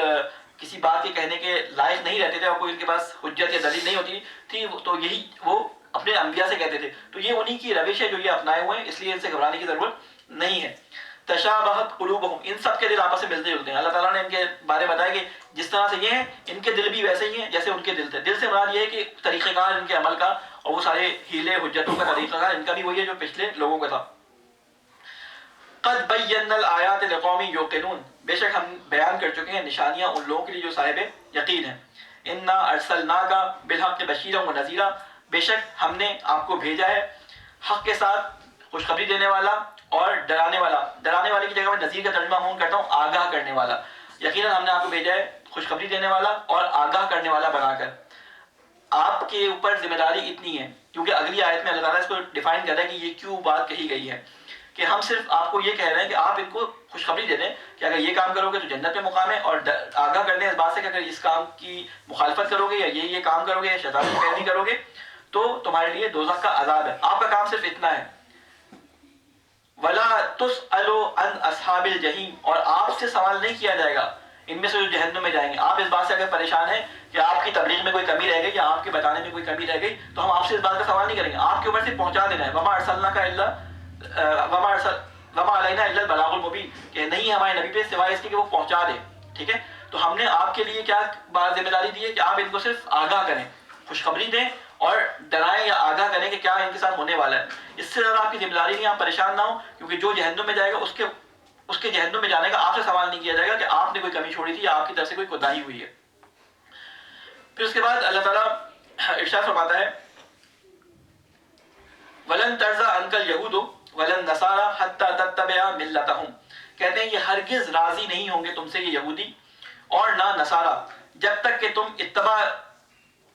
کسی بات کے کہنے کے لائق نہیں رہتے تھے اور کوئی ان کے پاس حجت یا دلیل نہیں ہوتی تھی تو یہی وہ اپنے انبیاء سے کہتے تھے. تو یہ انہی کی روش ہے جو یہ اپنائے ہوئے ہیں, اس لیے ان سے گھبرانے کی ضرورت نہیں ہے. تشابہت قلوبہم, ان سب کے دل آپس میں ملتے جلتے ہیں. اللہ تعالیٰ نے ان کے بارے بتایا کہ جس طرح سے یہ ہیں ان کے دل بھی ویسے ہی ہیں جیسے ان کے دل تھے. دل سے مراد یہ ہے کہ طریقہ کار ان کے عمل کا اور وہ سارے ہیلے حجتوں کا طریقہ کار ان کا بھی وہی ہے جو پچھلے لوگوں کا تھا. قد بینا الآیات لقوم یوقنون, بے شک ہم بیان کر چکے ہیں نشانیاں ان لوگوں کے لیے جو صاحب یقین ہیں. انا ارسلناک بالحق بشیرا ونذیرا, بے شک ہم نے آپ کو بھیجا ہے حق کے ساتھ خوشخبری دینے والا اور ڈرانے والا. ڈرانے والے کی جگہ میں نذیر کا ترجمہ ہوں کرتا ہوں آگاہ کرنے والا. یقیناً ہم نے آپ کو بھیجا ہے خوشخبری دینے والا اور آگاہ کرنے والا بنا کر. آپ کے اوپر ذمہ داری اتنی ہے کیونکہ اگلی آیت میں اللہ تعالیٰ اس کو ڈیفائن کر رہا ہے کہ یہ کیوں بات کہی گئی ہے کہ ہم صرف آپ کو یہ کہہ رہے ہیں کہ آپ ان کو خوشخبری دے دیں کہ اگر یہ کام کرو گے تو جنت میں مقام ہے, اور آگاہ کر دیں اس بات سے کہ اگر اس کام کی مخالفت کرو گے یا یہ کام کرو گے یا شیطان کی پیروی کرو گے تو تمہارے لیے دوزخ کا عذاب ہے. آپ کا کام صرف اتنا ہے. وَلَا تُسْأَلُوا عَنْ أَصْحَابِ الْجَحِيمِ, اور آپ سے سوال نہیں کیا جائے گا ان میں سے جو جہنم میں جائیں گے. آپ اس بات سے اگر پریشان ہیں کہ آپ کی تبلیغ میں کوئی کمی رہ گئی یا آپ کے بتانے میں کوئی کمی رہ گئی تو ہم آپ سے اس بات کا سوال نہیں کریں گے. آپ کے اوپر سے پہنچا دینا ہے. وَمَا أَرْسَلْنَاكَ إِلَّا وَمَا عَلَيْنَا إِلَّا الْبَلَاغُ الْمُبِينُ, کہ نہیں ہمارے نبی پہ سوائے اس کے کہ وہ پہنچا دے. ٹھیک ہے, تو ہم نے آپ کے لیے کیا بات ذمہ داری دی ہے کہ آپ ان کو صرف آگاہ کریں, خوشخبری دیں اور ڈرائیں یا آگاہ کریں کہ کیا ان کے ساتھ ہونے والا ہے. اس سے زیادہ آپ کی ذمہ داری نہیں, آپ پریشان نہ ہوں کیونکہ جو جہنم میں جائے گا اس کے جہنم میں جانے کا آپ سے سوال نہیں کیا جائے گا کہ آپ نے کوئی کمی چھوڑی تھی یا آپ کی طرف سے کوئی کوتاہی ہوئی ہے. پھر اس کے بعد اللہ تعالیٰ ارشاد فرماتا ہے وَلَن تَرْضَىٰ عَنْكَ الْيَهُودُ وَلَن نَّصَارَىٰ حَتَّىٰ تَتَّبِعَ مِلَّتَهُمْ, کہتے ہیں یہ ہرگز راضی نہیں ہوں گے تم سے یہ یہودی اور نہ نصارہ جب تک کہ تم اتباع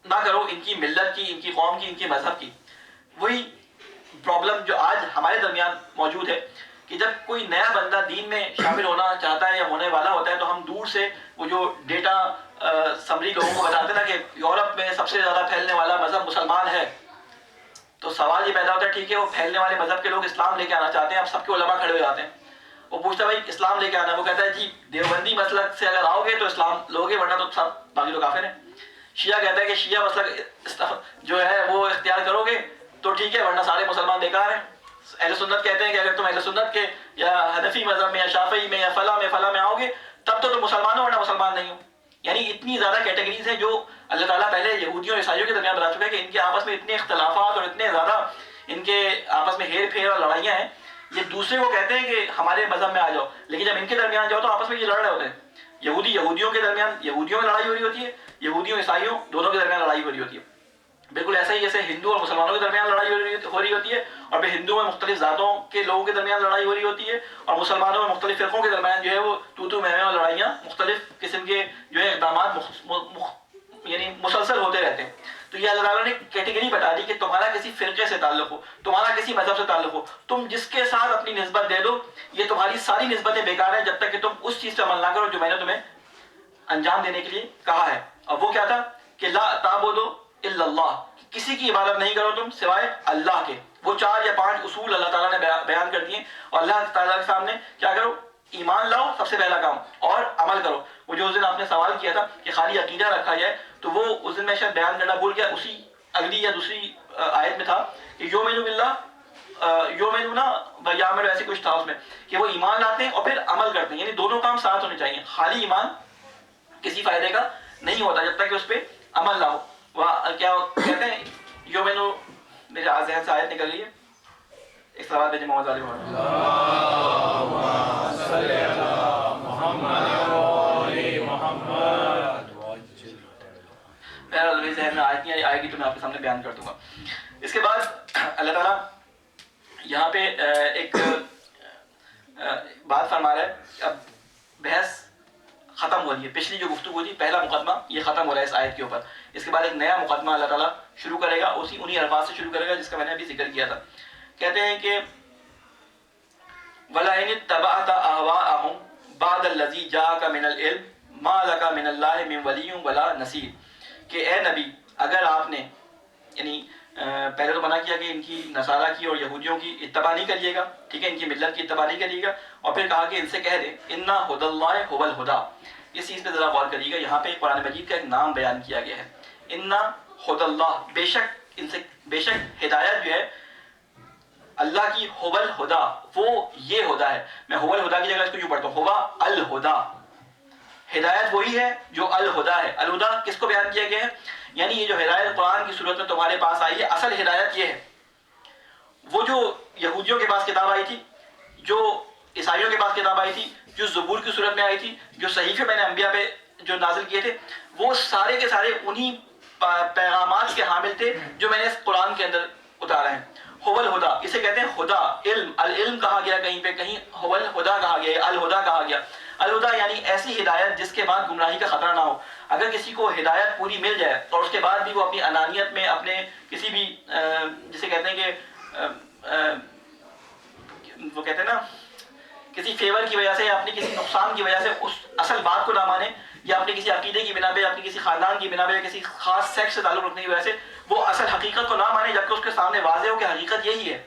نہ کرو ان کی ملت کی, ان کی قوم کی, ان کے مذہب کی. وہی پرابلم جو آج ہمارے درمیان موجود ہے کہ جب کوئی نیا بندہ دین میں شامل ہونا چاہتا ہے یا ہونے والا ہوتا ہے تو ہم دور سے وہ جو ڈیٹا سمری لوگوں کو بتاتے ہیں نا کہ یورپ میں سب سے زیادہ پھیلنے والا مذہب مسلمان ہے, تو سوال یہ پیدا ہوتا ہے ٹھیک ہے وہ پھیلنے والے مذہب کے لوگ اسلام لے کے آنا چاہتے ہیں. اب سب کے علماء کھڑے ہو جاتے ہیں, وہ پوچھتا ہے بھائی اسلام لے کے آنا ہے, وہ کہتا ہے جی دیوبندی مسلک سے اگر آؤ گے تو اسلام لوگے ورنہ تو سب باقی لوگ کافر ہیں. شیعہ کہتا ہے کہ شیعہ مسلک جو ہے وہ اختیار کرو گے تو ٹھیک ہے ورنہ سارے مسلمان بیکار ہیں. اہل سنت کہتے ہیں کہ اگر تم اہل سنت کے یا حنفی مذہب میں یا شافعی میں یا فلاں میں آؤ گے تب تو تم مسلمان ہو ورنہ مسلمان نہیں ہو. یعنی اتنی زیادہ کیٹیگریز ہیں جو اللہ تعالیٰ پہلے یہودیوں اور عیسائیوں کے درمیان بتا چکا ہے کہ ان کے آپس میں اتنے اختلافات اور اتنے زیادہ ان کے آپس میں ہیر پھیر اور لڑائیاں ہیں. یہ دوسرے کو کہتے ہیں کہ ہمارے مذہب میں آ جاؤ, لیکن جب ان کے درمیان جاؤ تو آپس میں یہ لڑ رہے ہوتے ہیں. یہودیوں کے درمیان یہودیوں میں لڑائی ہو رہی ہوتی ہے, یہودیوں عیسائیوں دونوں کے درمیان لڑائی ہو رہی ہوتی ہے. بالکل ایسا ہی جیسے ہندو اور مسلمانوں کے درمیان لڑائی ہو رہی ہوتی ہے اور پھر ہندوؤں میں مختلف ذاتوں کے لوگوں کے درمیان لڑائی ہو رہی ہوتی ہے اور مسلمانوں میں مختلف فرقوں کے درمیان جو ہے وہ تو میں اور لڑائیاں مختلف قسم کے جو ہے اقدامات یعنی مسلسل ہوتے رہتے ہیں. تو یہ اللہ تعالیٰ نے کیٹیگری بتا دی کہ تمہارا کسی فرقے سے تعلق ہو, تمہارا کسی مذہب سے تعلق ہو, تم جس کے ساتھ اپنی نسبت دے دو یہ تمہاری ساری نسبتیں بیکار ہیں جب تک کہ تم اس چیز پہ عمل نہ کرو جو میں نے تمہیں انجام دینے کے لیے کہا ہے. اور وہ کیا تھا کہ لا تعبدوا الا اللہ, کسی کی عبادت نہیں کرو تم سوائے اللہ کے. وہ 4 یا 5 اصول اللہ تعالیٰ نے بیان کر دیے اور اللہ تعالیٰ کے سامنے کیا کرو, ایمان لاؤ سب سے پہلا کام, اور عمل کرو. وہ جو اس دن آپ نے سوال کیا تھا کہ خالی عقیدہ رکھا جائے تو وہ اس دن میں شاید بیان کرنا بھول گیا, اسی اگلی یا دوسری آیت میں تھا کہ یؤمنون باللہ یؤمنون و یعملون, ایسے کچھ تھا اس میں کہ وہ ایمان لاتے ہیں اور پھر عمل کرتے ہیں. یعنی دونوں کام ساتھ ہونے چاہیے. خالی ایمان کسی فائدے کا نہیں ہوتا جب تک کہ اس پہ عمل نہ ہو. کیا کہتے ہیں یؤمنون, میرے ذہن سے آیت نکل گئی ہے, ایک سوال بھیجے محمد علی محمد بہرحال ذہن میں آیت نہیں آئے گی تو میں آپ کے سامنے بیان کر دوں گا. اس کے بعد اللہ تعالیٰ یہاں پہ ایک بات فرما رہا ہے. اب بحث ختم ہو رہی ہے، پچھلی جو گفتگو تھی پہلا مقدمہ یہ ختم ہو رہا ہے اس آیت کے اوپر. اس کے بعد ایک نیا مقدمہ اللہ تعالیٰ شروع کرے گا، انہی الفاظ سے شروع کرے گا جس کا میں نے ابھی ذکر کیا تھا. کہتے ہیں کہ وَلَئِنِ اتَّبَعْتَ أَهْوَاءَهُمْ بَعْدَ الَّذِي جَاءَكَ مِنَ الْعِلْمِ مَا لَكَ مِنَ اللَّهِ مِنْ وَلِيٍّ وَلَا نَصِيرٍ. کہ اے نبی اگر آپ نے یعنی پہلے تو منع کیا کہ ان کی نصارہ کی اور یہودیوں کی اتباع نہیں کریے گا، ٹھیک ہے، ان کی ملت کی اتباع نہیں کریے گا، اور پھر کہا کہ ان سے کہہ دیں اِنَّا هُدَى اللَّهِ هُوَ الْهُدَىٰ. اس چیز پہ ذرا غور کریے گا، یہاں پہ قرآن مجید کا ایک نام بیان کیا گیا ہے، اِنَّا هُدَى اللَّهِ. بے شک ہدایت جو ہے اللہ کی، هُوَ الْهُدَىٰ وہ یہ ہدا ہے. میں هُوَ الْهُدَىٰ کی جگہ اس کو یوں پڑھتا ہوں، هُوَ الْهُدَىٰ. ہدایت وہی ہے جو الہدا ہے. الہدا کس کو بیان کیا گیا ہے؟ یعنی یہ جو ہدایت قرآن کی صورت میں تمہارے پاس آئی ہے، اصل ہدایت یہ ہے وہ جو یہودیوں کے پاس کتاب آئی تھی، جو عیسائیوں کے پاس کتاب آئی تھی، جو زبور کی صورت میں آئی تھی، جو صحیفے میں نے انبیاء پہ جو نازل کیے تھے، وہ سارے کے سارے انہی پیغامات کے حامل تھے جو میں نے اس قرآن کے اندر اتارا ہے. هُوَ الْهُدَىٰ اسے کہتے ہیں خدا، علم، العلم کہا گیا کہیں پہ، کہیں هُوَ الْهُدَىٰ کہا گیا، الہدا کہا گیا. الہدا یعنی ایسی ہدایت جس کے بعد گمراہی کا خطرہ نہ ہو. اگر کسی کو ہدایت پوری مل جائے اور اس کے بعد بھی وہ اپنی انانیت میں، اپنے کسی بھی جسے کہتے ہیں کہ وہ کہتے ہیں نا کسی فیور کی وجہ سے یا اپنی کسی نقصان کی وجہ سے اس اصل بات کو نہ مانے، یا اپنے کسی عقیدے کی بنا پہ، اپنی کسی خاندان کی بنا پہ، یا کسی خاص سیکس سے تعلق رکھنے کی وجہ سے وہ اصل حقیقت کو نہ مانے جبکہ اس کے سامنے واضح ہو کہ حقیقت یہی ہے،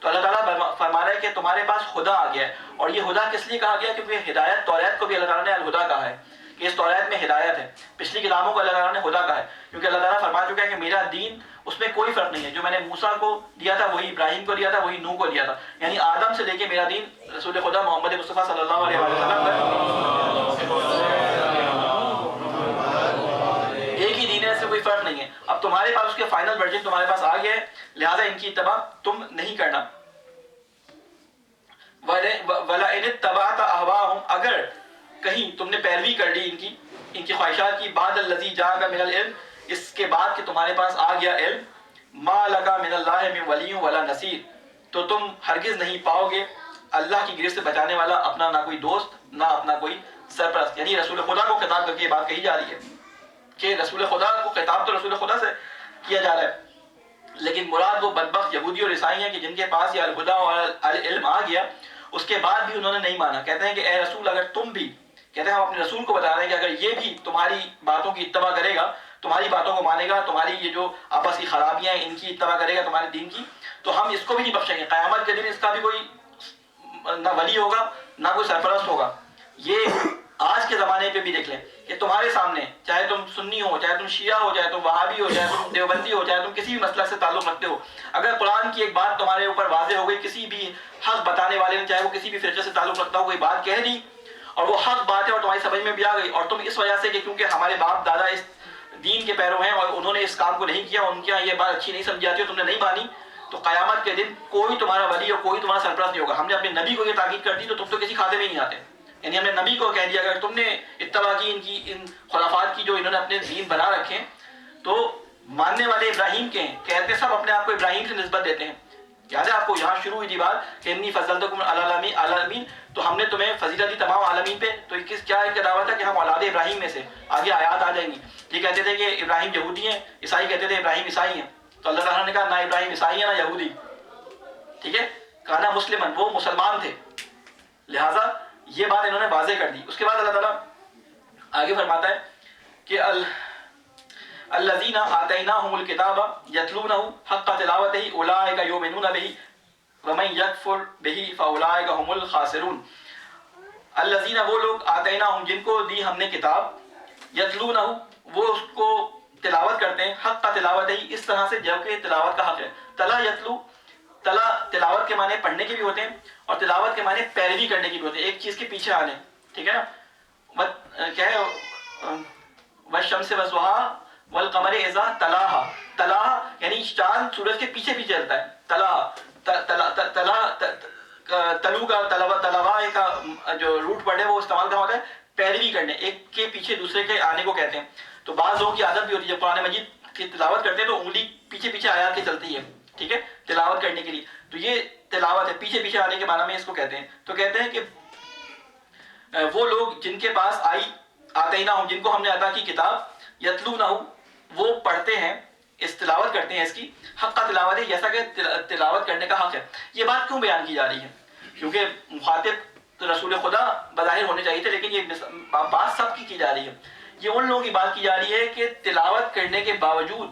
تو اللہ تعالیٰ فرما رہا ہے کہ تمہارے پاس خدا آ گیا ہے. اور یہ خدا کس لیے کہا گیا؟ کیونکہ ہدایت توریت کو بھی اللہ تعالیٰ نے الہدا کہا ہے کہ اس توریت میں ہدایت ہے. پچھلی کتابوں کو اللہ تعالیٰ نے خدا کہا ہے کیونکہ اللہ تعالیٰ فرما چکا ہے کہ میرا دین اس میں کوئی فرق نہیں ہے. جو میں نے موسیٰ کو دیا تھا وہی ابراہیم کو دیا تھا، وہی نوح کو دیا تھا. یعنی آدم سے لے کے میرا دین رسول خدا محمد مصطفیٰ صلی اللہ علیہ وسلم ایک ہی دین ہے، اس سے کوئی فرق نہیں ہے. اب تمہارے پاس اس کے فائنل ورژن تمہارے پاس آ گیا ہے، لہٰذا ان کی اتباع تم نہیں کرنا. وَلَئِنِ اتَّبَعْتَ أَهْوَاءَهُمْ اگر کہیں تم نے پیروی کر لی ان کی خواہشات کی، بعد الذی جاءک من العلم اس کے بعد کہ تمہارے پاس آ گیا علم، ما لک من اللہ من ولی ولا نصیر تو تم ہرگز نہیں پاؤ گے اللہ کی گرفت سے بچانے والا اپنا نہ کوئی دوست نہ اپنا کوئی سرپرست. یعنی رسول خدا کو خطاب کر کے یہ بات کہی جا رہی ہے کہ رسول خدا کو خطاب تو رسول خدا سے کیا جا رہا ہے، لیکن مراد وہ بدبخت یہودی اور عیسائی ہیں کہ جن کے پاس یہ الہدا اور العلم آ گیا، اس کے بعد بھی انہوں نے نہیں مانا. کہتے ہیں کہ اے رسول اگر تم بھی، کہتے ہیں ہم اپنے رسول کو بتا رہے ہیں کہ اگر یہ بھی تمہاری باتوں کی اتباع کرے گا، تمہاری باتوں کو مانے گا، تمہاری یہ جو آپس کی خرابیاں ہیں ان کی اتباع کرے گا تمہارے دین کی، تو ہم اس کو بھی نہیں بخشیں گے. قیامت کے دن اس کا بھی کوئی نہ ولی ہوگا نہ کوئی سرپرست ہوگا. یہ آج کے زمانے پہ بھی دیکھ لیں کہ تمہارے سامنے چاہے تم سنی ہو، چاہے تم شیعہ ہو، چاہے تم وہابی ہو، چاہے تم دیوبندی ہو، چاہے تم کسی بھی مسلک سے تعلق رکھتے ہو، اگر قرآن کی ایک بات تمہارے اوپر واضح ہو گئی، کسی بھی حق بتانے والے نے، چاہے وہ کسی بھی فرقے سے تعلق رکھتا ہو، کوئی بات کہہ دی اور وہ حق بات ہے اور تمہاری سمجھ میں بھی آ گئی، اور تم اس وجہ سے کہ کیونکہ ہمارے باپ دادا اس دین کے پیرو ہیں اور انہوں نے اس کام کو نہیں کیا، ان کے یہاں یہ بات اچھی نہیں سمجھی آتی اور تم نے نہیں مانی، تو قیامت کے دن کوئی تمہارا ولی اور کوئی تمہارا سرپرست نہیں ہوگا. ہم نے اپنے نبی کو یہ تاکید کر دی تو تم تو کسی کھاتے میں نہیں آتے. یعنی ہم نے نبی کو کہہ دیا اگر تم نے اتباع کی ان خلافات کی جو انہوں نے اپنے دین بنا رکھے تو ماننے والے ابراہیم کے ہیں، کہتے سب اپنے آپ کو ابراہیم سے نسبت دیتے ہیں. یاد ہے آپ کو یہاں شروع ہوئی تھی بات کہ انی فضلتکم علی العالمین، تو ہم نے تمہیں فضیلت دی تمام عالمین پہ. تو کیا ان کا دعویٰ تھا کہ ہم اولاد ابراہیم میں سے، آگے آیات آ جائیں گی. یہ کہتے تھے کہ ابراہیم یہودی ہیں، عیسائی کہتے تھے ابراہیم عیسائی ہیں، تو اللہ تعالیٰ نے کہا نہ ابراہیم عیسائی ہے نہ یہودی، ٹھیک ہے، کہنا مسلمان، وہ مسلمان تھے، لہٰذا یہ بات انہوں نے واضح کر دی. اس کے بعد اللہ تعالیٰ آگے فرماتا ہے کہ الذین آتیناہم الکتاب یتلونہ حق تلاوتہ اولئک یؤمنون بہ ومن یکفر بہ فاولئک هم الخاسرون. الذین وہ لوگ آتیناہم جن کو دی ہم نے کتاب، یتلونہ وہ اس کو تلاوت کرتے ہیں، حق تلاوتہ اس طرح سے جب کہ تلاوت کا حق ہے. تلا یتلو، تلا تلاوت کے معنی پڑھنے کے بھی ہوتے ہیں اور تلاوت کے معنی پیروی کرنے کے بھی ہوتے ہیں، ایک چیز کے پیچھے آنے، ٹھیک ہے نا. کیا ہے والشمس وضحاها والقمر اذا تلاها، تلاها یعنی چاند سورج کے پیچھے پیچھے چلتا ہے. تلا تلو کا تلوا کا جو روٹ ورڈ ہے وہ استعمال کہاں ہوتا ہے؟ پیروی کرنے، ایک کے پیچھے دوسرے کے آنے کو کہتے ہیں. تو بعض لوگوں کی عادت بھی ہوتی ہے جب قرآن مجید کی تلاوت کرتے ہیں تو انگلی پیچھے پیچھے آیات کی چلتی ہے، ٹھیک ہے، تلاوت کرنے کے لیے. تو یہ تلاوت ہے، پیچھے پیچھے آنے کے معنی میں اس کو کہتے ہیں. تو کہتے ہیں کہ وہ لوگ جن کے پاس آتینہ ہوں، جن کو ہم نے عطا کی کتاب، یتلونہ، وہ پڑھتے ہیں، اس تلاوت کرتے ہیں اس کی، حق کا تلاوت ہے، جیسا کہ تلاوت کرنے کا حق ہے. یہ بات کیوں بیان کی جا رہی ہے؟ کیونکہ مخاطب تو رسول خدا بظاہر ہونے چاہیے تھے، لیکن یہ بات سب کی جا رہی ہے. یہ ان لوگوں کی بات کی جا رہی ہے کہ تلاوت کرنے کے باوجود،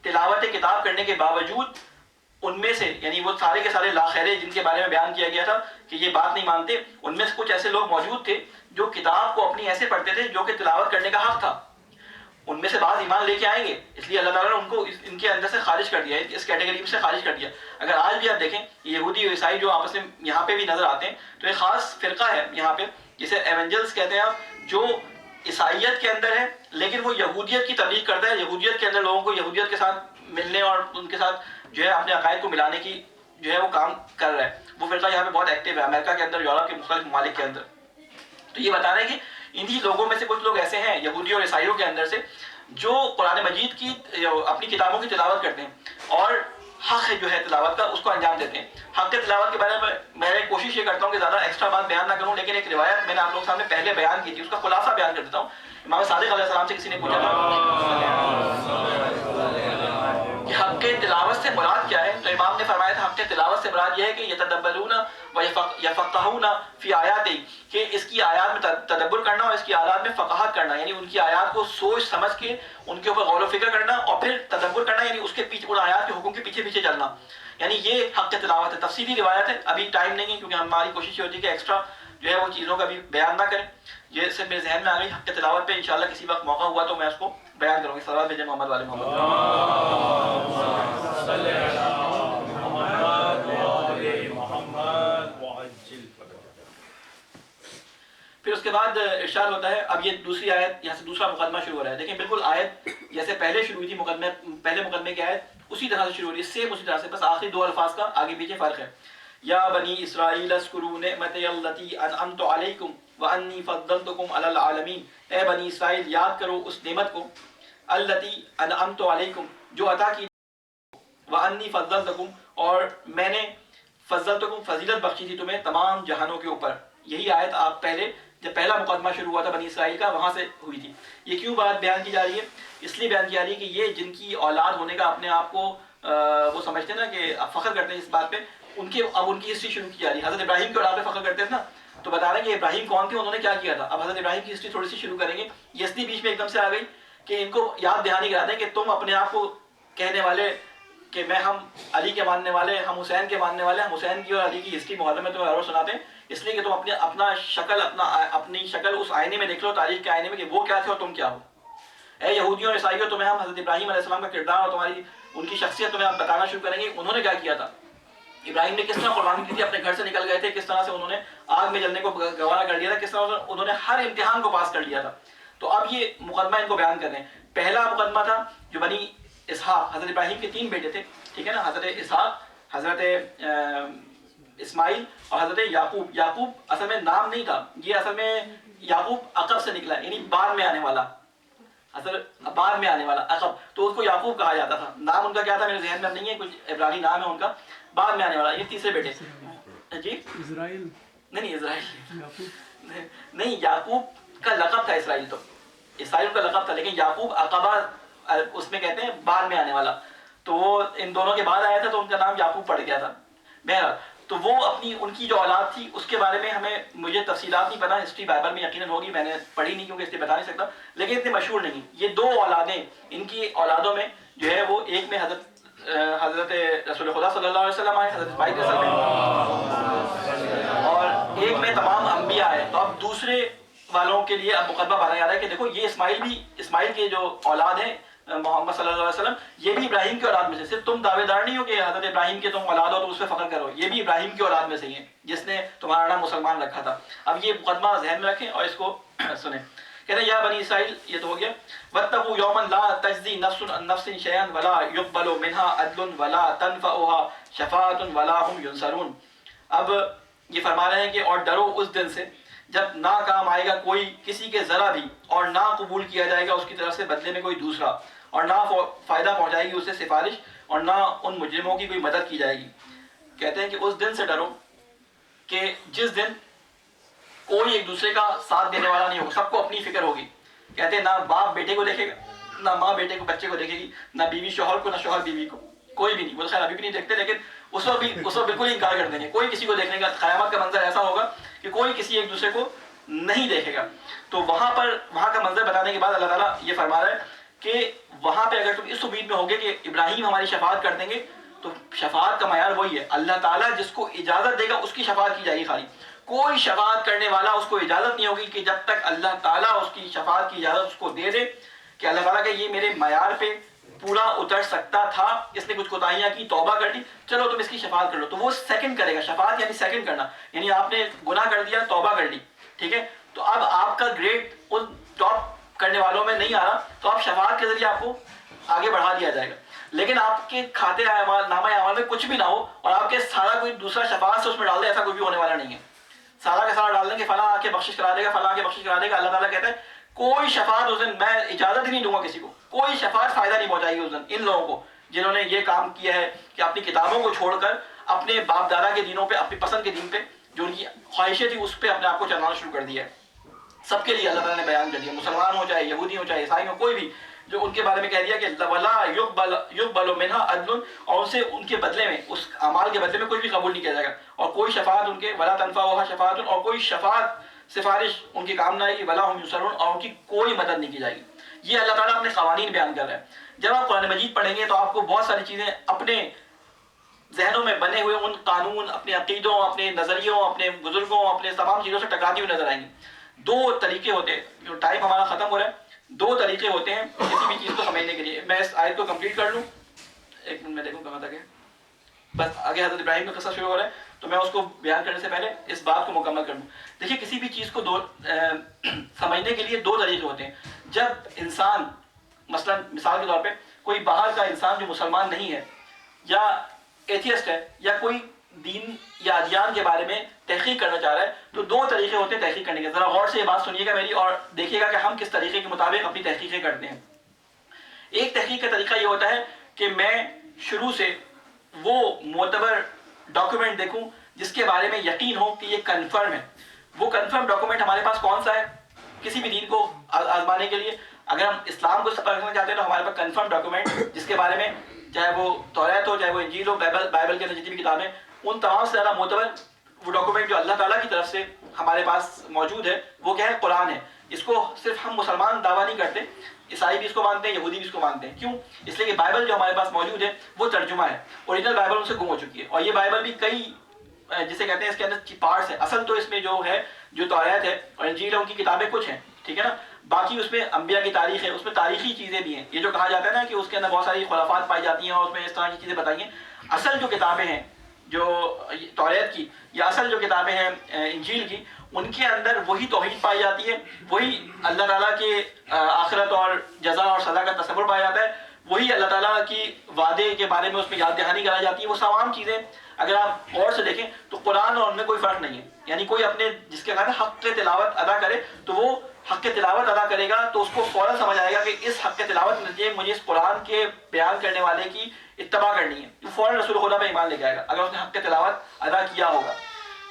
تلاوت کتاب کرنے کے باوجود ان میں سے، یعنی وہ سارے کے سارے لاخیرے جن کے بارے میں بیان کیا گیا تھا کہ یہ بات نہیں مانتے، ان میں سے کچھ ایسے لوگ موجود تھے جو کتاب کو اپنی ایسے پڑھتے تھے جو کہ تلاوت کرنے کا حق تھا. ان میں سے بعض ایمان لے کے آئیں گے، اس لیے اللہ تعالیٰ نے ان کو ان کے اندر سے خارج کر دیا، اس کیٹیگری سے خارج کر دیا. اگر آج بھی آپ دیکھیں یہودی اور عیسائی جو آپس میں یہاں پہ بھی نظر آتے ہیں، تو ایک خاص فرقہ ہے یہاں پہ جسے ایونجلس کہتے ہیں آپ، جو عیسائیت کے اندر ہے لیکن وہ یہودیت کی تبلیغ کرتا ہے. یہودیت کے اندر لوگوں کو یہودیت کے ساتھ ملنے اور ان کے ساتھ جو ہے اپنے عقائد کو ملانے کی جو ہے وہ کام کر رہا ہے. وہ فرقہ یہاں پہ بہت ایکٹیو ہے، امریکہ کے اندر، یورپ کے مختلف ممالک کے اندر. تو یہ بتا رہے ہیں کہ انہی لوگوں میں سے کچھ لوگ ایسے ہیں یہودی اور عیسائیوں کے اندر سے جو قرآن مجید کی اپنی کتابوں کی تلاوت کرتے ہیں اور حق جو ہے تلاوت کا اس کو انجام دیتے ہیں. حق کے تلاوت کے بارے میں کوشش یہ کرتا ہوں کہ زیادہ ایکسٹرا بات بیان نہ کروں، لیکن ایک روایت میں نے آپ لوگوں کے سامنے پہلے بیان کی تھی، اس کا خلاصہ بیان کر دیتا ہوں. امام صادق علیہ السلام سے کسی نے پوچھا تھا کہ حق کے تلاوت سے مراد کیا ہے، تو امام نے فرمایا تھا حق کے تلاوت سے مراد یہ ہے کہ یتدبرون و یفقہون فی آیاتہ، کہ اس کی آیات میں تدبر کرنا اور اس کی آیات میں فقاہت کرنا، یعنی ان کی آیات کو سوچ سمجھ کے ان کے اوپر غور و فکر کرنا اور پھر تدبر کرنا، یعنی اس کے پیچھے ان آیات کے حکم کے پیچھے پیچھے چلنا. یعنی یہ حق کے تلاوت ہے. تفصیلی روایت ہے، ابھی ٹائم نہیں ہے کیونکہ ہماری کوشش یہ ہوتی ہے کہ ایکسٹرا جو ہے وہ چیزوں کا بھی بیان نہ کریں. یہ صرف میرے ذہن میں آ گئی. حق کے تلاوت پہ انشاءاللہ کسی وقت موقع ہوا تو میں اس کو بیان کروں گی. صلوات بھیجیں محمد والے پھر اس کے بعد ارشاد ہوتا ہے. اب یہ دوسری آیت، یہاں سے دوسرا مقدمہ شروع ہو رہا ہے. دیکھیں بالکل آیت جیسے پہلے شروع ہوئی تھی، پہلے مقدمے کی آیت اسی طرح سے شروع ہو رہی ہے، سیم اسی طرح سے، بس آخری دو الفاظ کا آگے پیچھے فرق ہے. یا بنی اسرائیل اذکروا نعمتی التی انعمت علیکم وانی فضلتکم علی العالمین. اے بنی اسرائیل یاد کرو اس نعمت کو، التی انعمت علیکم جو عطا کی، وانی فضلتکم اور میں نے فضلتکم فضیلت بخشی تھی تمہیں تمام جہانوں کے اوپر. یہی آیت آپ پہلے جب پہلا مقدمہ شروع ہوا تھا بنی اسرائیل کا وہاں سے ہوئی تھی. یہ کیوں بات بیان کی جا رہی ہے؟ اس لیے بیان کی جا رہی ہے کہ یہ جن کی اولاد ہونے کا اپنے آپ کو وہ سمجھتے ہیں نا کہ فخر کرتے ہیں اس بات پہ، اب ان کی ہسٹری شروع کی جا رہی ہے. حضرت ابراہیم کے اولاد پہ فخر کرتے تھے نا، تو بتا رہے ہیں کہ ابراہیم کون تھے، انہوں نے کیا کیا تھا. اب حضرت ابراہیم کی ہسٹری تھوڑی سی شروع کریں گے. یہ اس لیے بیچ میں ایک دم سے آ گئی کہ ان کو یاد دہانی کرا دیں کہ تم اپنے آپ کو کہنے والے کہ ہم علی کے ماننے والے، ہم حسین کے ماننے والے، ہم حسین کی اور علی کی ہسٹری محرم میں تمہیں ہر روز سناتے ہیں، اس لیے کہ تم اپنی شکل اس آئینے میں دیکھ لو، تاریخ کے آئینے میں، کہ وہ کیا تھے اور تم کیا ہو. اے یہودیوں اور عیسائیوں، تمہیں ہم حضرت ابراہیم علیہ السلام کا کردار اور تمہاری ان کی شخصیت تمہیں آپ بتانا شروع کریں گے. انہوں نے کیا کیا تھا، ابراہیم نے کس طرح قربانی کی تھی، اپنے گھر سے نکل گئے تھے، کس طرح سے انہوں نے آگ میں جلنے کو گوارا کر لیا تھا، کس طرح انہوں نے ہر امتحان کو پاس کر لیا تھا. تو اب یہ مقدمہ ان کو بیان کر رہے ہیں. پہلا مقدمہ تھا جو بنی اسحاق، حضرت ابراہیم کے 3 بیٹے تھے، ٹھیک ہے نا، حضرت اسحاق، حضرت اسماعیل اور حضرت یعقوب. یعقوب اصل میں نام نہیں تھا، یہ اصل میں یعقوب عقب سے نکلا ہے، یعنی بعد میں آنے والا، اصل بعد میں آنے والا عقب، تو اس کو یعقوب کہا جاتا تھا. نام ان کا کیا تھا میرے ذہن میں نہیں ہے، کچھ عبرانی نام ہے ان کا، بعد میں آنے والا. یہ تیسرے بیٹے جی اسرائیل نہیں، اسرائیل نہیں، یعقوب کا لقب تھا اسرائیل، تو اسرائیل کا لقب تھا، لیکن یعقوب عقبہ اس میں کہتے ہیں بعد میں آنے والا. تو وہ ان دونوں کے بعد آیا تھا تو ان کا نام یعقوب پڑ گیا تھا. بہرحال تو وہ ان کی جو اولاد تھی اس کے بارے میں مجھے تفصیلات نہیں پتا، ہسٹری بائبل میں یقیناً ہوگی، میں نے پڑھی نہیں کیونکہ اس لیے بتا نہیں سکتا، لیکن اتنے مشہور نہیں. یہ 2 اولادیں ان کی اولادوں میں جو ہے وہ ایک میں حضرت رسول خدا صلی اللہ علیہ وسلم آئے، حضرت اسماعیل علیہ السلام، اور ایک میں تمام انبیاء آئے. تو اب دوسرے والوں کے لیے اب مقدمہ بنا جا رہا ہے کہ دیکھو یہ اسماعیل کے جو اولاد ہیں محمد صلی اللہ علیہ وسلم، یہ بھی ابراہیم کی اولاد میں سے. صرف تم دعوے دار نہیں ہو کہ حضرت ابراہیم کے تم اولاد ہو تو اس پہ فخر کرو، یہ بھی ابراہیم کی اولاد میں سے ہی ہیں جس نے تمہارا نام مسلمان رکھا تھا. اب یہ مقدمہ ذہن میں رکھیں اور اس کو سنیں. کہتے ہیں یا بنی اسرائیل، یہ تو ہو گیا. واتقوا یوما لا تجزی نفس عن نفس شیئا ولا يقبل منها عدل ولا تنفعها شفاعة ولا هم ينصرون. اب یہ فرما رہے ہیں کہ اور ڈرو اس دن سے جب نہ کام آئے گا کوئی کسی کے ذرا بھی، اور نہ قبول کیا جائے گا اس کی طرف سے بدلے میں کوئی دوسرا، اور نہ فائدہ پہنچائے گی اسے سفارش، اور نہ ان مجرموں کی کوئی مدد کی جائے گی. کہتے ہیں کہ اس دن سے ڈرو کہ جس دن کوئی ایک دوسرے کا ساتھ دینے والا نہیں ہوگا، سب کو اپنی فکر ہوگی. کہتے ہیں نہ باپ بیٹے کو دیکھے گا، نہ ماں بیٹے کو بچے کو دیکھے گی، نہ بیوی شوہر کو، نہ شوہر بیوی کو، کوئی بھی نہیں. وہ خیر ابھی بھی نہیں دیکھتے، لیکن اس وقت بالکل ہی انکار کر دیں گے. کوئی کسی کو دیکھنے کا، قیامت کا منظر ایسا ہوگا کہ کوئی کسی ایک دوسرے کو نہیں دیکھے گا. تو وہاں کا منظر بتانے کے بعد اللہ تعالیٰ یہ فرما رہا ہے کہ وہاں پہ اگر تم اس امید میں ہوگے کہ ابراہیم ہماری شفاعت کر دیں گے، تو شفاعت کا معیار وہی ہے، اللہ تعالیٰ جس کو اجازت دے گا اس کی شفاعت کی جائے گی. خالی کوئی شفاعت کرنے والا اس کو اجازت نہیں ہوگی کہ جب تک اللہ تعالیٰ اس کی شفاعت کی اجازت اس کو دے دے کہ اللہ تعالیٰ کہ یہ میرے معیار پہ پورا اتر سکتا تھا، اس نے کچھ کوتاہیاں کی، توبہ کر لی، چلو تم اس کی شفاعت کر لو. تو وہ سیکنڈ کرے گا. شفاعت یعنی سیکنڈ کرنا، یعنی آپ نے گناہ کر دیا، توبہ کر لی، ٹھیک ہے، تو اب آپ کا گریڈ ان ٹاپ کرنے والوں میں نہیں آ رہا، تو آپ شفاعت کے ذریعے آپ کو آگے بڑھا دیا جائے گا. لیکن آپ کے کھاتے اعمال، نامہ اعمال میں کچھ بھی نہ ہو اور آپ کے سارا کوئی دوسرا شفاعت سے اس میں ڈال دے، ایسا کوئی بھی ہونے والا نہیں ہے. سارا کا سارا ڈال دیں کہ فلاں آ کے بخشش کرا دے گا، فلاں آ کے بخشش کرا دے گا. اللہ تعالیٰ کہتا ہے کوئی شفاعت اس دن میں اجازت ہی نہیں دوں گا کسی کو، کوئی شفاعت فائدہ نہیں پہنچائے گی اس دن ان لوگوں کو جنہوں نے یہ کام کیا ہے کہ اپنی کتابوں کو چھوڑ کر اپنے باپ دادا کے دینوں پہ، اپنی پسند کے دین پہ، جو ان کی خواہشیں تھی اس پہ اپنے آپ کو چلانا شروع کر دیا ہے. سب کے لیے اللہ تعالیٰ نے بیان کر دیا، مسلمان ہو چاہے یہودی ہو چاہے عیسائی ہو، کوئی بھی، جو ان کے بارے میں کہہ دیا کہ ولا یقبل منها عدل، اور اسے ان کے بدلے میں، اس اعمال کے بدلے میں کوئی بھی قبول نہیں کیا جائے گا. اور کوئی شفاعت ان کے ولا تنفعها شفاعت، اور کوئی شفاعت سفارش ان کی کام نہ آئے گی، ولا هم ينصرون، اور ان کی کوئی مدد نہیں کی جائے گی. یہ اللہ تعالیٰ اپنے قوانین بیان کر رہا ہے. جب آپ قرآن مجید پڑھیں گے تو آپ کو بہت ساری چیزیں اپنے ذہنوں میں بنے ہوئے ان قانون، اپنے عقیدوں، اپنے نظریوں، اپنے بزرگوں، اپنے تمام چیزوں سے ٹکراتی ہوئی نظر آئیں گی. دو طریقے ہوتے ہیں، جو ٹائم ہمارا ختم ہو رہا ہے، دو طریقے ہوتے ہیں کسی بھی چیز کو سمجھنے کے لیے. میں اس آیت کو کمپلیٹ کر لوں، ایک منٹ میں دیکھوں کہاں تک ہے. بس آگے حضرت ابراہیم کا قصہ شروع ہو رہا ہے، تو میں اس کو بیان کرنے سے پہلے اس بات کو مکمل کر لوں. دیکھیے کسی بھی چیز کو سمجھنے کے لیے دو طریقے ہوتے ہیں. جب انسان مثلا مثال کے طور پہ کوئی باہر کا انسان جو مسلمان نہیں ہے یا ایتھیسٹ ہے یا کوئی دین یا ادیان کے بارے میں تحقیق کرنا چاہ رہا ہے، تو دو طریقے ہوتے ہیں تحقیق کرنے کے. ذرا غور سے یہ بات سنیے گا میری اور دیکھیے گا کہ ہم کس طریقے کے مطابق اپنی تحقیقیں کرتے ہیں. ایک تحقیق کا طریقہ یہ ہوتا ہے کہ میں شروع سے وہ معتبر ڈاکیومنٹ دیکھوں جس کے بارے میں یقین ہو کہ یہ کنفرم ہے. وہ کنفرم ڈاکیومنٹ ہمارے پاس کون سا ہے کسی بھی دین کو آزمانے کے لیے؟ اگر ہم اسلام کو پرکھنا چاہتے ہیں تو ہمارے پاس کنفرم ڈاکیومنٹ جس کے بارے میں، چاہے وہ توریت ہو، چاہے وہ انجیل ہو، بائبل کے اندر جتنی بھی کتابیں، ان تمام سے زیادہ معتبر وہ ڈاکیومنٹ جو اللہ تعالیٰ کی طرف سے ہمارے پاس موجود ہے وہ کیا ہے؟ قرآن ہے. اس کو صرف ہم مسلمان دعویٰ نہیں کرتے، عیسائی بھی اس کو مانتے ہیں، یہودی بھی اس کو مانتے ہیں. کیوں؟ اس لیے کہ بائبل جو ہمارے پاس موجود ہے وہ ترجمہ ہے، اوریجنل بائبل ان سے گم ہو چکی ہے. اور یہ بائبل بھی کئی جسے کہتے ہیں اس کے اندر پارٹس ہیں. اصل تو اس میں جو ہے، جو توریت ہے اور انجیل ہے، ان کی کتابیں کچھ ہیں، ٹھیک ہے نا. باقی اس میں انبیاء کی تاریخ ہے، اس میں تاریخی چیزیں بھی ہیں. یہ جو کہا جاتا ہے نا کہ اس کے اندر بہت ساری خرافات پائی جاتی ہیں اور اس میں اس طرح کی چیزیں بتائی ہیں، اصل جو کتابیں ہیں جو توریت کی یا اصل جو کتابیں ہیں انجیل کی، ان کے اندر وہی توحید پائی جاتی ہے، وہی اللہ تعالیٰ کے آخرت اور جزا اور سزا کا تصور پایا جاتا ہے، وہی اللہ تعالیٰ کی وعدے کے بارے میں اس میں یاد دہانی کرائی جاتی ہے. وہ تمام چیزیں اگر آپ غور سے دیکھیں تو قرآن اور ان میں کوئی فرق نہیں ہے. یعنی کوئی اپنے جس کے کہتے ہیں حق تلاوت ادا کرے تو وہ حق تلاوت ادا کرے گا تو اس کو فوراً سمجھ آئے گا کہ اس حق تلاوت میں مجھے اس قرآن کے بیان کرنے والے کی اتباع کرنی ہے. تو فوراً رسول خدا پہ ایمان لے کے آئے گا اگر اس نے حق تلاوت ادا کیا ہوگا،